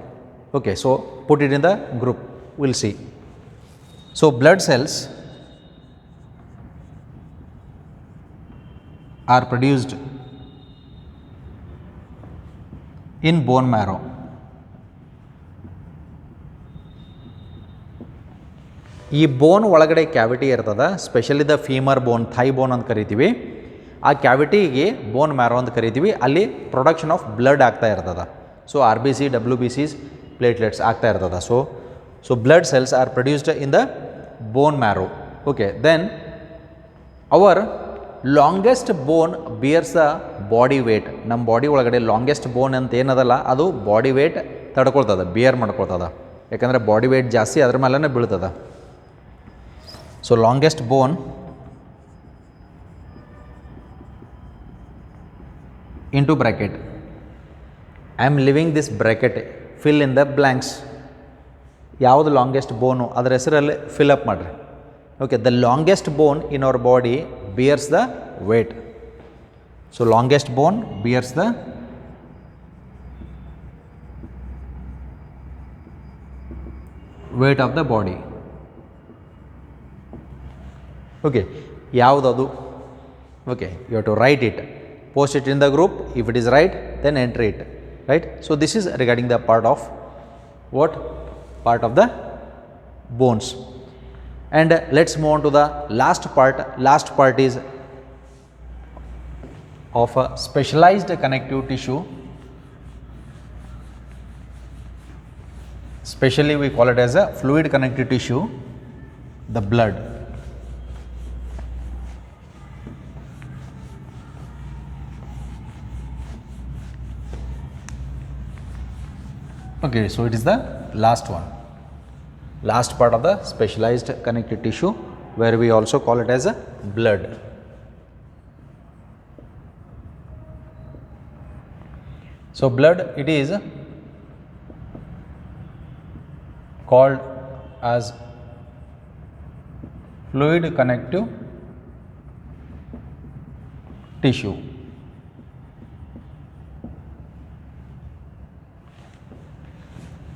Okay, so put it in the group, will see. So blood cells are produced in bone marrow. ಈ ಬೋನ್ ಒಳಗಡೆ cavity ಇರ್ತದೆ, specially the femur bone, thigh bone ಅಂತ ಕರಿತೀವಿ. ಆ ಕ್ಯಾವಿಟಿಗೆ ಬೋನ್ marrow ಅಂತ ಕರಿತೀವಿ. ಅಲ್ಲಿ ಪ್ರೊಡಕ್ಷನ್ ಆಫ್ ಬ್ಲಡ್ ಆಗ್ತಾ ಇರ್ತದೆ. So R B C, W B Cs, platelets ಆಗ್ತಾ ಇರ್ತದೆ. So blood cells are produced in the bone marrow. Okay, then our longest bone bears the body weight. ನಮ್ಮ ಬಾಡಿ ಒಳಗಡೆ longest bone ಅಂತ ಏನದಲ್ಲ, ಅದು body weight ತಡ್ಕೊಳ್ತದೆ, bear ಮಾಡ್ಕೊಳ್ತದೆ. ಯಾಕಂದರೆ ಬಾಡಿ ವೇಟ್ ಜಾಸ್ತಿ ಅದ್ರ ಮೇಲೇ ಬೀಳ್ತದೆ. So longest bone into bracket. I am leaving this bracket, fill in the blanks. ಯಾವುದು ಲಾಂಗೆಸ್ಟ್ ಬೋನು ಅದರ ಹೆಸರಲ್ಲಿ ಫಿಲಪ್ ಮಾಡಿರಿ. Okay, the longest bone in our body bears the weight. So longest bone bears the weight of the body. Okay, ಯಾವುದದು? Okay, you have to write it, post it in the group. If it is right, then enter it, right? So this is regarding the part of what? Part of the bones. And let's move on to the last part. Last part is of a specialized connective tissue. Specially we call it as a fluid connective tissue, the blood. Okay, so it is the last one, last part of the specialized connective tissue, where we also call it as a blood. So blood, it is called as fluid connective tissue.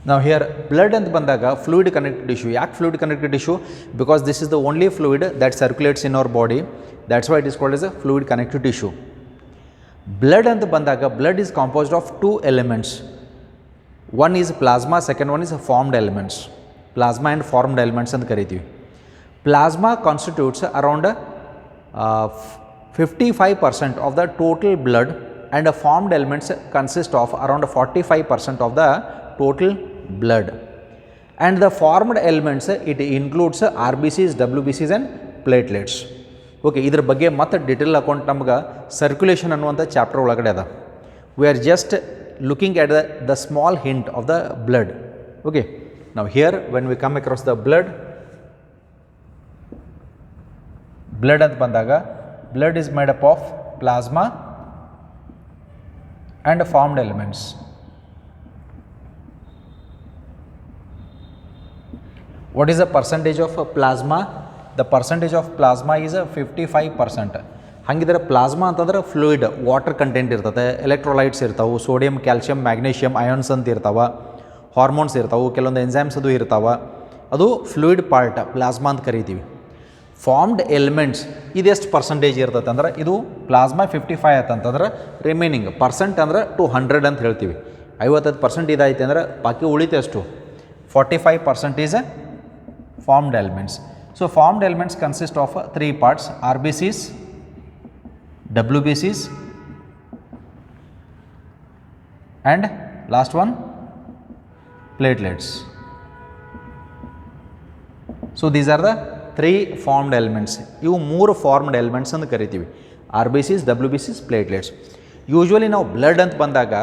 Now here blood ಅಂತ ಬಂದಾಗ fluid connective tissue. ಯಾಕೆ fluid connective tissue? Because this is the only fluid that circulates in our body. That's why it is called as a fluid connective tissue. Blood ಅಂತ ಬಂದಾಗ blood is composed of two elements. One is plasma, second one is formed elements. Plasma and formed elements ಅಂತ ಕರಿತೀವಿ. Plasma constitutes around 55% of the total blood, and formed elements consist of around 45% of the total blood. And the formed elements, it includes RBCs, WBCs and platelets. Okay, ಇದರ ಬಗ್ಗೆ ಮತ್ತೆ detail account ನಮ್ಗೆ circulation ಅನ್ನುವಂಥ chapter ಒಳಗಡೆ ಅದ. We are just looking at the small hint of the blood. Okay, now here when we come across the blood ಅಂತ ಬಂದಾಗ blood is made up of plasma and formed elements. What is the percentage of plasma? The percentage of plasma is 55%. ಹಂಗಿದ್ರೆ plasma ಅಂತಂದ್ರೆ fluid, water content ಇರ್ತದೆ, electrolytes ಇರ್ತಾವೆ, sodium, calcium, magnesium, ions ಅಂತ ಇರ್ತಾವೆ, hormones ಇರ್ತಾವೆ, ಕೆಲವೊಂದು ಎಂಜೈಮ್ಸ್ ಅದು ಇರ್ತಾವೆ. ಅದು ಫ್ಲೂಯಿಡ್ ಪಾರ್ಟ್ ಪ್ಲಾಸ್ಮಾ ಅಂತ ಕರಿತೀವಿ. ಫಾರ್ಮ್ಡ್ ಎಲಿಮೆಂಟ್ಸ್ ಇದೆಷ್ಟು ಪರ್ಸೆಂಟೇಜ್ ಇರ್ತದೆ ಅಂದ್ರೆ ಇದು ಪ್ಲಾಸ್ಮಾ 55 ಆಯ್ತಂತಂದ್ರೆ ರಿಮೈನಿಂಗ್ ಪರ್ಸೆಂಟ್ ಅಂದ್ರೆ 200 ಅಂತ ಹೇಳ್ತೀವಿ. 55% ಇದಾಯ್ತು ಅಂದ್ರೆ ಬಾಕಿ ಉಳಿತು ಎಷ್ಟು? 45% is formed elements. So formed elements consist of three parts: RBCs, WBCs and last one platelets. So these are the three formed elements. ಇವು ಮೂರು formed elements ಅಂತ ಕರಿತೀವಿ: RBCs, WBCs, platelets. ಯೂಶ್ವಲಿ ನಾವು ಬ್ಲಡ್ ಅಂತ ಬಂದಾಗ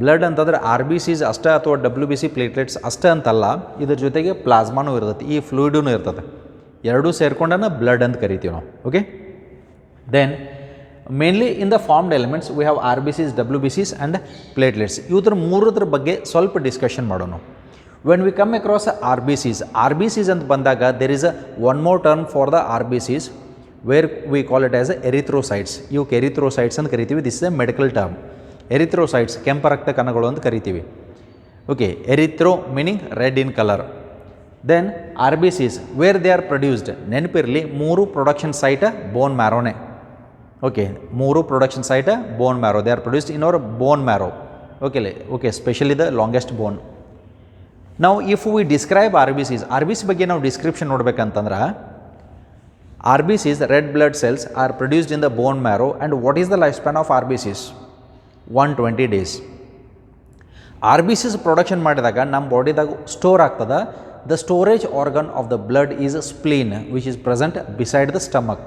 ಬ್ಲಡ್ ಅಂತಂದರೆ RBCs ಅಷ್ಟೇ ಅಥವಾ WBC ಪ್ಲೇಟ್ಲೆಟ್ಸ್ ಅಷ್ಟೇ ಅಂತಲ್ಲ, ಇದ್ರ ಜೊತೆಗೆ ಪ್ಲಾಸ್ಮಾನೂ ಇರ್ತದೆ, ಈ ಫ್ಲೂಯಿಡೂ ಇರ್ತದೆ, ಎರಡೂ ಸೇರ್ಕೊಂಡನ ಬ್ಲಡ್ ಅಂತ ಕರಿತೀವಿ ನಾವು. Okay, then mainly in the formed elements we have RBCs, WBCs and platelets. ಇವ್ರ ಮೂರದ್ರ ಬಗ್ಗೆ ಸ್ವಲ್ಪ ಡಿಸ್ಕಷನ್ ಮಾಡೋಣ. When we come across RBCs ಅಂತ ಬಂದಾಗ there is one more term for the RBCs where we call it as erythrocytes. ಇವಕ್ಕೆ erythrocytes ಅಂತ ಕರಿತೀವಿ. This is a medical term. Erythrocytes ಕೆಂಪು ರಕ್ತ ಕಣಗಳು ಅಂತ ಕರಿತೀವಿ. Okay, erythro meaning red in colour. Then RBCs where they are produced. ನೆನಪಿರಲಿ, ಮೂರು ಪ್ರೊಡಕ್ಷನ್ ಸೈಟ್ ಬೋನ್ ಮ್ಯಾರೋನೇ. ಓಕೆ, ಮೂರು production site bone marrow. They are produced in our bone marrow. Okay, specially the longest bone. ನಾವು if we describe RBC ಬಗ್ಗೆ ನಾವು description ನೋಡ್ಬೇಕಂತಂದ್ರೆ, RBCs, red blood cells, are produced in the bone marrow. And what is the life span of RBCs? 120 days. RBCs production ಮಾಡಿದಾಗ ನಮ್ಮ ಬಾಡಿದಾಗ store ಆಗ್ತದೆ. The storage organ of the blood is spleen which is present beside the stomach.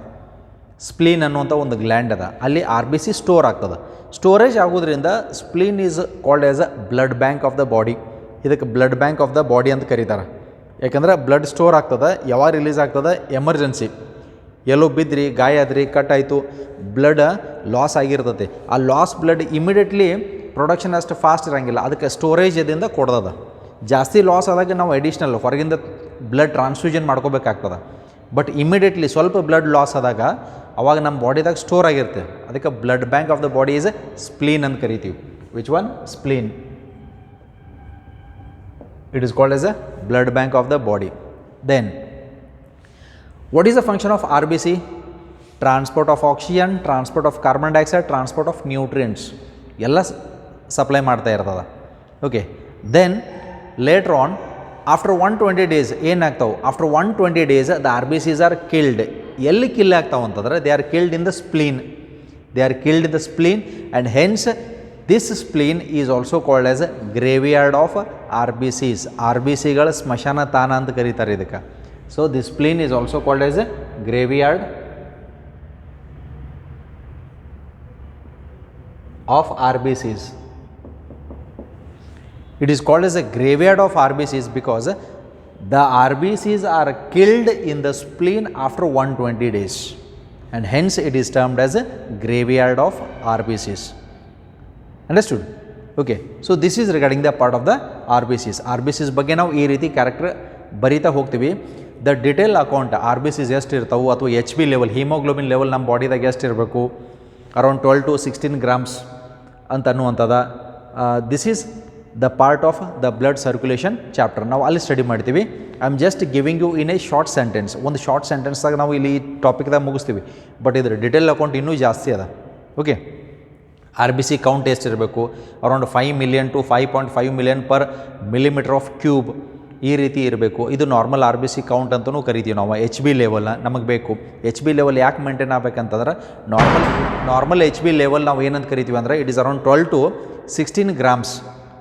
Spleen ಅನ್ನುವಂಥ ಒಂದು gland ಅದ, ಅಲ್ಲಿ RBC store ಆಗ್ತದೆ. Storage ಆಗೋದ್ರಿಂದ spleen is called as a blood bank of the body. ಇದಕ್ಕೆ blood bank of the body ಅಂತ ಕರೀತಾರೆ. ಯಾಕಂದ್ರೆ ಬ್ಲಡ್ ಸ್ಟೋರ್ ಆಗ್ತದೆ. ಯಾವಾಗ ರಿಲೀಸ್ ಆಗ್ತದೆ? ಎಮರ್ಜೆನ್ಸಿ, ಎಲ್ಲೋ ಬಿದ್ರಿ, ಗಾಯ ಆದ್ರಿ, ಕಟ್ ಆಯಿತು, ಬ್ಲಡ್ ಲಾಸ್ ಆಗಿರ್ತದೆ. ಆ ಲಾಸ್ ಬ್ಲಡ್ ಇಮಿಡಿಯೇಟ್ಲಿ ಪ್ರೊಡಕ್ಷನ್ ಅಷ್ಟು ಫಾಸ್ಟ್ ಇರೋಂಗಿಲ್ಲ, ಅದಕ್ಕೆ ಸ್ಟೋರೇಜ್ ಇದರಿಂದ ಕೊಡ್ದದ. ಜಾಸ್ತಿ ಲಾಸ್ ಆದಾಗ ನಾವು ಅಡಿಷ್ನಲ್ ಹೊರಗಿಂದ ಬ್ಲಡ್ ಟ್ರಾನ್ಸ್ಫ್ಯೂಷನ್ ಮಾಡ್ಕೋಬೇಕಾಗ್ತದೆ. ಬಟ್ ಇಮಿಡಿಯೇಟ್ಲಿ ಸ್ವಲ್ಪ ಬ್ಲಡ್ ಲಾಸ್ ಆದಾಗ ಅವಾಗ ನಮ್ಮ ಬಾಡಿದಾಗ ಸ್ಟೋರ್ ಆಗಿರುತ್ತೆ. ಅದಕ್ಕೆ blood bank of the body is spleen ಅಂತ ಕರಿತೀವಿ. Which one? Spleen. It is called as a blood bank of the body. Then, what is the function of RBC? Transport of oxygen, transport of carbon dioxide, transport of nutrients. ಎಲ್ಲ supply ಮಾಡ್ತಾ ಇರ್ತದೆ. Okay, then later on after 120 days ಏನಾಗ್ತಾವೆ? After 120 days the RBCs are killed. ಎಲ್ಲಿ kill ಆಗ್ತಾವೆ ಅಂತಂದ್ರೆ they are killed in the spleen. They are killed in the spleen and hence this spleen is also called as graveyard of RBCs. RBCಗಳ ಸ್ಮಶಾನ ತಾಣ ಅಂತ ಕರೀತಾರೆ ಇದಕ್ಕೆ. So this spleen is also called as a graveyard of RBCs. It is called as a graveyard of RBCs because the RBCs are killed in the spleen after 120 days and hence it is termed as a graveyard of RBCs. Understood? Okay. So this is regarding the part of the RBCs. RBCs ಬಗ್ಗೆ ನಾವು ಈ ರೀತಿ character ಬರಿತಾ ಹೋಗ್ತೀವಿ. The detail account RBCs ಎಷ್ಟು ಇರ್ತಾವೆ ಅಥವಾ HB level, haemoglobin level ನಮ್ಮ ಬಾಡಿದಾಗ ಎಷ್ಟು ಇರಬೇಕು, ಅರೌಂಡ್ 12 to 16 grams ಅಂತ ಅನ್ನುವಂಥದ್ದು. This is the part of the blood circulation chapter. ನಾವು ಅಲ್ಲಿ ಸ್ಟಡಿ ಮಾಡ್ತೀವಿ. I am just giving you in a short sentence. ಒಂದು ಶಾರ್ಟ್ ಸೆಂಟೆನ್ಸ್ದಾಗ ನಾವು ಇಲ್ಲಿ ಈ ಟಾಪಿಕ್ದಾಗ ಮುಗಿಸ್ತೀವಿ. ಬಟ್ ಇದ್ರ ಡಿಟೇಲ್ ಅಕೌಂಟ್ ಇನ್ನೂ ಜಾಸ್ತಿ ಅದ. ಓಕೆ, RBC ಕೌಂಟ್ ಎಷ್ಟಿರಬೇಕು? Around 5 million to 5.5 million per millimetre of cube ಈ ರೀತಿ ಇರಬೇಕು. ಇದು ನಾರ್ಮಲ್ RBC ಕೌಂಟ್ ಅಂತಲೂ ಕರಿತೀವಿ ನಾವು. HB ಲೆವೆಲ್ನ ನಮಗೆ ಬೇಕು. HB ಲೆವೆಲ್ ಯಾಕೆ ಮೇಂಟೈನ್ ಆಗಬೇಕಂತಂದ್ರೆ ನಾರ್ಮಲ್ HB ಲೆವೆಲ್ ನಾವು ಏನಂತ ಕರಿತೀವಿ ಅಂದರೆ it is around 12 to 16 grams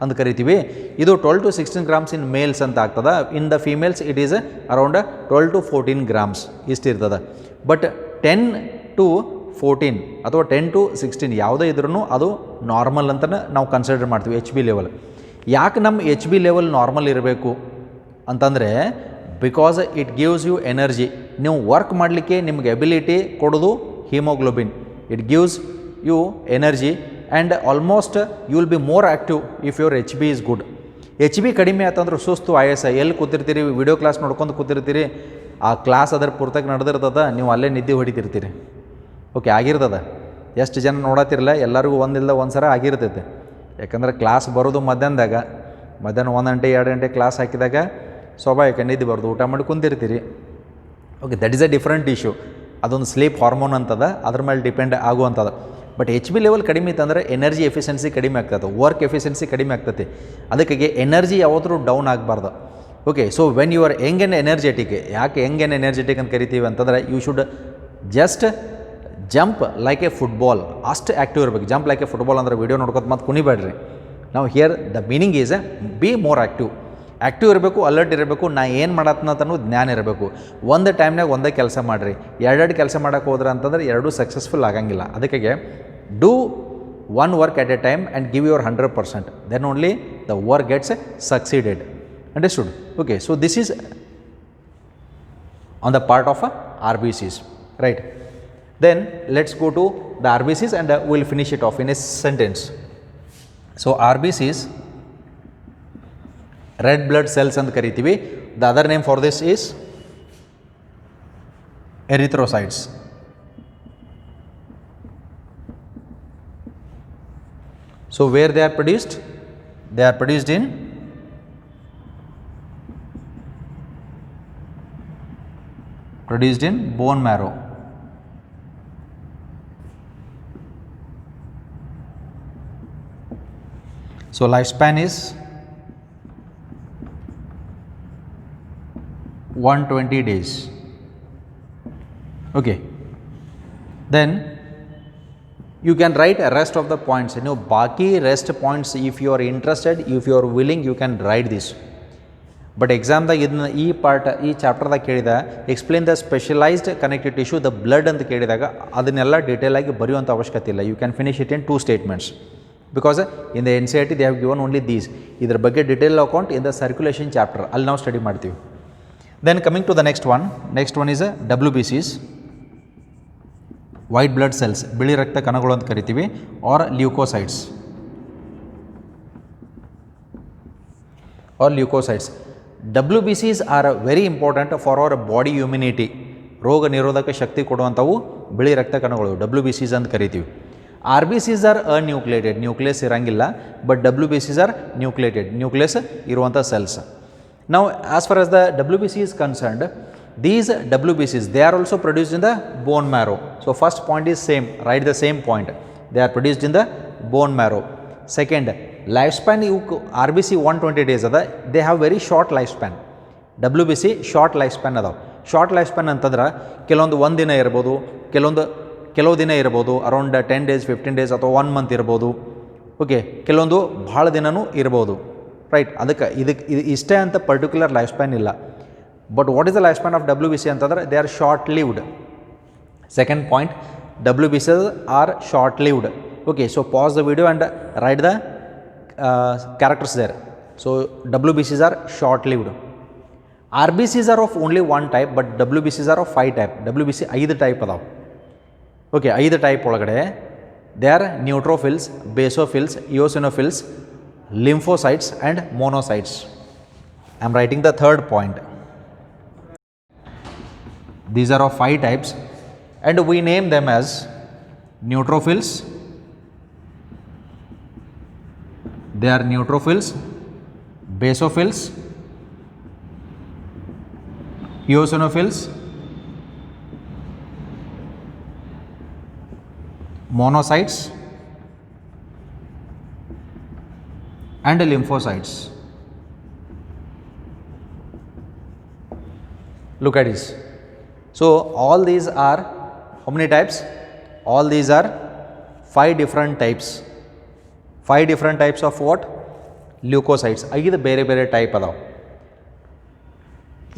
ಅಂತ ಕರಿತೀವಿ. ಇದು 12 to 16 grams ಇನ್ ಮೇಲ್ಸ್ ಅಂತ ಆಗ್ತದೆ. In the females it is around 12 to 14 grams ಇಷ್ಟು ಇರ್ತದೆ. ಬಟ್ 10 to 14 ಅಥವಾ 10 to 16 ಯಾವುದೇ ಇದ್ರೂ ಅದು ನಾರ್ಮಲ್ ಅಂತಲೇ ನಾವು ಕನ್ಸಿಡರ್ ಮಾಡ್ತೀವಿ HB ಲೆವೆಲ್. ಯಾಕೆ ನಮ್ಮ HB ಲೆವೆಲ್ ನಾರ್ಮಲ್ ಇರಬೇಕು ಅಂತಂದರೆ because it gives you energy. ನೀವು ವರ್ಕ್ ಮಾಡಲಿಕ್ಕೆ ನಿಮಗೆ ಎಬಿಲಿಟಿ ಕೊಡೋದು haemoglobin. It gives you energy and almost you will be more active if your HB is good. HB ಕಡಿಮೆ ಆಯ್ತಂದ್ರೆ ಸುಸ್ತು, ಆಯಾಸ, ಎಲ್ಲಿ ಕೂತಿರ್ತೀರಿ, ವಿಡಿಯೋ ಕ್ಲಾಸ್ ನೋಡ್ಕೊಂಡು ಕೂತಿರ್ತೀರಿ, ಆ ಕ್ಲಾಸ್ ಅದರ ಪೂರ್ತಿಯಾಗಿ ನಡೆದಿರ್ತದೆ, ನೀವು ಅಲ್ಲೇ ನಿದ್ದೆ ಹೊಡಿತಿರ್ತೀರಿ. ಓಕೆ, ಆಗಿರ್ತದೆ. ಎಷ್ಟು ಜನ ನೋಡತ್ತಿರಲ್ಲ, ಎಲ್ಲರಿಗೂ ಒಂದಿಲ್ಲ ಒಂದು ಸಲ ಆಗಿರ್ತೈತೆ. ಯಾಕಂದ್ರೆ ಕ್ಲಾಸ್ ಬರೋದು ಮಧ್ಯಾಹ್ನ 1 ಗಂಟೆ 2 ಗಂಟೆ ಕ್ಲಾಸ್ ಹಾಕಿದಾಗ ಸ್ವಾಭಾವಿಕ ನಿದ್ದೆ ಬರೋದು, ಊಟ ಮಾಡಿ ಕುಂತಿರ್ತೀರಿ. Okay, that is a different issue. ಅದೊಂದು ಸ್ಲೀಪ್ ಹಾರ್ಮೋನ್ ಅಂತದ, ಅದ್ರ ಮೇಲೆ ಡಿಪೆಂಡ್ ಆಗುವಂಥದ್ದು. ಬಟ್ HB ಲೆವೆಲ್ ಕಡಿಮೆ ಇತ್ತಂದರೆ ಎನರ್ಜಿ ಎಫಿಷಿಯನ್ಸಿ ಕಡಿಮೆ ಆಗ್ತದೆ, ವರ್ಕ್ ಎಫಿಷಿಯನ್ಸಿ ಕಡಿಮೆ ಆಗ್ತದೆ. ಅದಕ್ಕಾಗಿ ಎನರ್ಜಿ ಯಾವತ್ತೂ ಡೌನ್ ಆಗಬಾರ್ದು. Okay, so when you are young and energetic, ಯಾಕೆ ಯಂಗ್ ಆ್ಯಂಡ್ ಎನರ್ಜೆಟಿಕ್ ಅಂತ ಕರಿತೀವಿ ಅಂತಂದರೆ you should just jump like a football. ಅಷ್ಟು ಆ್ಯಕ್ಟಿವ್ ಇರಬೇಕು. ಜಂಪ್ ಲೈಕ್ ಎ ಫುಟ್ಬಾಲ್ ಅಂದರೆ ವೀಡಿಯೋ ನೋಡ್ಕೊತ ಮತ್ತು ಕುಣಿಬೇಡ್ರಿ. ನಾವು here the meaning is be more active ಇರಬೇಕು, ಅಲರ್ಟ್ ಇರಬೇಕು. ನಾ ಏನು ಮಾಡತ್ತನ್ನೋ ಜ್ಞಾನ ಇರಬೇಕು. ಒಂದು ಟೈಮ್ನಾಗ ಒಂದೇ ಕೆಲಸ ಮಾಡಿರಿ. ಎರಡೆರಡು ಕೆಲಸ ಮಾಡೋಕೆ ಹೋದ್ರೆ ಅಂತಂದ್ರೆ ಎರಡೂ ಸಕ್ಸಸ್ಫುಲ್ ಆಗಂಗಿಲ್ಲ. ಅದಕ್ಕೆ do one work at a time and give your 100%. Then only the work gets succeeded. Understood? Okay, so this is on the part of RBCs, right? Then let's go to the RBCs and we'll finish it off in a sentence. So RBCs, red blood cells ಅಂತ ಕರಿತೀವಿ. The other name for this is erythrocytes. So where they are produced? They are produced in bone marrow. So lifespan is 120 days. Okay, then you can write a rest of the points. You know, baki rest points, if you are interested, if you are willing, you can write this. But exam ದಾಗ ಇದನ್ನ ಈ part ಈ ಚಾಪ್ಟರ್ದಾಗ ಕೇಳಿದ explain the specialised connective tissue the blood ಅಂತ ಕೇಳಿದಾಗ ಅದನ್ನೆಲ್ಲ detail ಆಗಿ ಬರೆಯುವಂಥ ಅವಶ್ಯಕತೆ ಇಲ್ಲ. You can finish it in 2 statements. Because in the NCERT they have given only these. ಇದರ ಬಗ್ಗೆ detail account in the circulation chapter ಅಲ್ಲಿ ನಾವು ಸ್ಟಡಿ ಮಾಡ್ತೀವಿ. Then coming to the next one is WBCs, white blood cells, ಬಿಳಿ ರಕ್ತ ಕಣಗಳು ಅಂತ ಕರಿತೀವಿ, or leukocytes. or leukocytes. WBCs are very important for our body immunity. ರೋಗ ನಿರೋಧಕ ಶಕ್ತಿ ಕೊಡುವಂಥವು ಬಿಳಿ ರಕ್ತ ಕಣಗಳು WBCs ಅಂತ ಕರಿತೀವಿ. RBCs ಆರ್ ಅನ್ಯೂಕ್ಲಿಯೇಟೆಡ್, ನ್ಯೂಕ್ಲಿಯಸ್ ಇರಂಗಿಲ್ಲ, but WBCs are nucleated, nucleus ಇರುವಂಥ cells. Now as far as the WBC is concerned, these WBCs, they are also produced in the bone marrow. So first point is same, write the same point. They are produced in the bone marrow. Second, lifespan RBC 120 days ada, they have very short lifespan. WBC short lifespan ಅದಾವೆ. Short life span ಅಂತಂದ್ರೆ ಕೆಲವೊಂದು ಒಂದು ದಿನ ಇರ್ಬೋದು, ಕೆಲವು ದಿನ ಇರ್ಬೋದು, around 10 days 15 days ಅಥವಾ 1 month ಇರ್ಬೋದು. ಓಕೆ, ಕೆಲವೊಂದು ಭಾಳ ದಿನವೂ ಇರ್ಬೋದು, ರೈಟ್. ಅದಕ್ಕೆ ಇಷ್ಟೇ ಅಂತ ಪರ್ಟಿಕ್ಯುಲರ್ ಲೈಫ್ ಸ್ಪ್ಯಾನ್ ಇಲ್ಲ. But what is the life span of WBC ಅಂತಂದ್ರೆ they are short lived. Second point, WBCs are short lived. Okay, so pause the video and write the characters there. So WBCs are short lived. RBCs are of only one type, but WBCs are of 5 type. WBC 5 type ಅದಾವೆ. ಓಕೆ, 5 type ಒಳಗಡೆ they are neutrophils, basophils, eosinophils, lymphocytes and monocytes. I am writing the third point. These are of 5 types and we name them as neutrophils. They are neutrophils, basophils, eosinophils, monocytes and lymphocytes. Look at this. So all these are how many types? All these are 5 different types. 5 different types of what? Leukocytes. ಐದು ಬೇರೆ ಬೇರೆ type ಅದಾವೆ.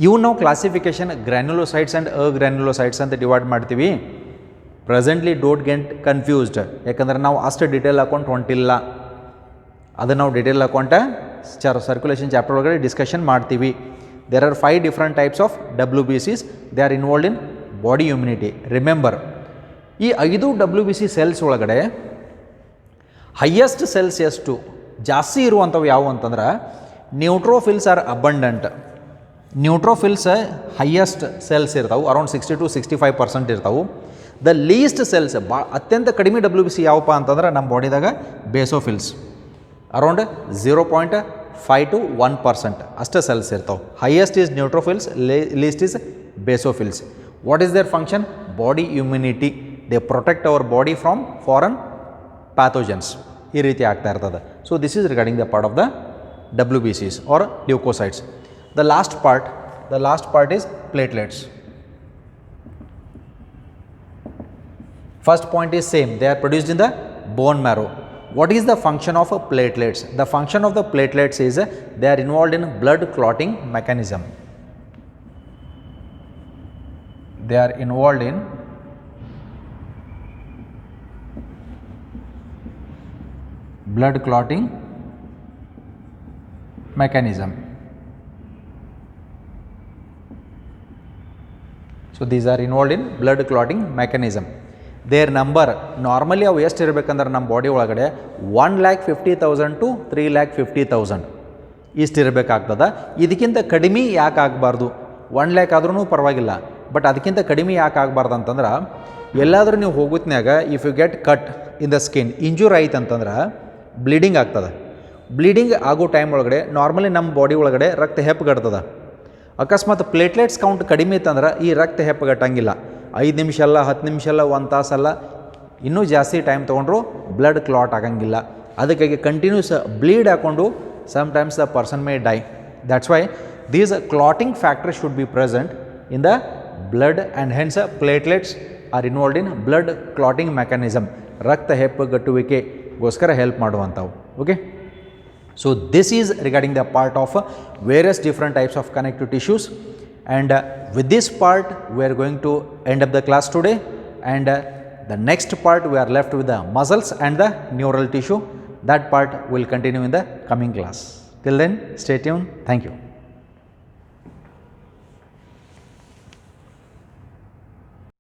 ಇವು ನಾವು classification granulocytes and ಅಗ್ರ್ಯಾನ್ಯುಲೋಸೈಟ್ಸ್ ಅಂತ divide ಮಾಡ್ತೀವಿ. Presently don't get confused, ಯಾಕಂದ್ರೆ ನಾವು ಅಷ್ಟು ಡಿಟೇಲ್ ಅಕೌಂಟ್ ಹೊಂಟಿಲ್ಲ. ಅದನ್ನು ನಾವು ಡಿಟೇಲ್ ಅಕೌಂಟ ಸರ್ಕ್ಯುಲೇಷನ್ ಚಾಪ್ಟರ್ ಒಳಗಡೆ ಡಿಸ್ಕಷನ್ ಮಾಡ್ತೀವಿ. There are 5 different types of WBCs. They are involved in body immunity. Remember, ಈ 5 WBC ಸೆಲ್ಸ್ ಒಳಗಡೆ ಹೈಯೆಸ್ಟ್ ಸೆಲ್ಸ್ ಎಷ್ಟು ಜಾಸ್ತಿ ಇರುವಂಥವು ಯಾವುವು ಅಂತಂದ್ರೆ neutrophils are abundant. Neutrophils highest cells ಇರ್ತಾವೆ, ಅರೌಂಡ್ 60 to 65% ಇರ್ತಾವೆ. ದ ಲೀಸ್ಟ್ ಸೆಲ್ಸ್ ಅತ್ಯಂತ ಕಡಿಮೆ WBC ಯಾವಪ್ಪ ಅಂತಂದ್ರೆ ನಮ್ಮ ಬಾಡಿದಾಗ ಬೇಸೋಫಿಲ್ಸ್, ಅರೌಂಡ್ 0.5 to 1% ಅಷ್ಟೇ ಸೆಲ್ಸ್ ಇರ್ತಾವೆ. Highest is neutrophils, least is basophils. What is their function? Body immunity. They protect our body from foreign pathogens. ಈ ರೀತಿ ಆಗ್ತಾ ಇರ್ತದೆ. So this is regarding the part of the WBCs or leukocytes. The last part is platelets. First point is same, they are produced in the bone marrow. What is the function of platelets? The function of the platelets is they are involved in blood clotting mechanism. They are involved in blood clotting mechanism. So these are involved in blood clotting mechanism. Their number normally ಅವು ಎಷ್ಟು ಇರಬೇಕಂದ್ರೆ ನಮ್ಮ body ಒಳಗಡೆ 1,50,000 to 3,50,000 ಇಷ್ಟು ಇರಬೇಕಾಗ್ತದೆ. ಇದಕ್ಕಿಂತ ಕಡಿಮೆ ಯಾಕೆ ಆಗಬಾರ್ದು? 1,00,000 ಆದ್ರೂ ಪರವಾಗಿಲ್ಲ, ಬಟ್ ಅದಕ್ಕಿಂತ ಕಡಿಮೆ ಯಾಕೆ ಆಗಬಾರ್ದು ಅಂತಂದ್ರೆ ಎಲ್ಲಾದರೂ ನೀವು ಹೋಗುತ್ನ್ಯಾಗ if you get cut in the skin, injure ಆಯ್ತು ಅಂತಂದ್ರೆ ಬ್ಲೀಡಿಂಗ್ ಆಗ್ತದೆ. ಬ್ಲೀಡಿಂಗ್ ಆಗೋ ಟೈಮ್ ಒಳಗಡೆ ನಾರ್ಮಲಿ ನಮ್ಮ ಬಾಡಿ ಒಳಗಡೆ ರಕ್ತ ಹೆಪ್ಪಗಡ್ತದೆ. ಅಕಸ್ಮಾತ್ ಪ್ಲೇಟ್ಲೆಟ್ಸ್ ಕೌಂಟ್ ಕಡಿಮೆ ಇತ್ತಂದ್ರೆ ಈ ರಕ್ತ ಹೆಪ್ಪಗಟ್ಟಂಗಿಲ್ಲ. 5 ನಿಮಿಷ ಅಲ್ಲ, 10 ನಿಮಿಷ ಅಲ್ಲ, 1 ತಾಸಲ್ಲ, ಇನ್ನೂ ಜಾಸ್ತಿ ಟೈಮ್ ತೊಗೊಂಡ್ರು ಬ್ಲಡ್ ಕ್ಲಾಟ್ ಆಗಂಗಿಲ್ಲ. ಅದಕ್ಕಾಗಿ ಕಂಟಿನ್ಯೂಸ್ ಬ್ಲೀಡ್ ಹಾಕ್ಕೊಂಡು sometimes the person may die. That's why these clotting factor should be present in the blood and hence platelets are involved in blood clotting mechanism. ರಕ್ತ ಹೆಪ್ಪಗಟ್ಟುವಿಕೆಗೋಸ್ಕರ ಹೆಲ್ಪ್ ಮಾಡುವಂಥವು. Okay, so this is regarding the part of various different types of connective tissues, and with this part we are going to end up the class today, and the next part we are left with the muscles and the neural tissue. That part will continue in the coming class. Till then, stay tuned. Thank you.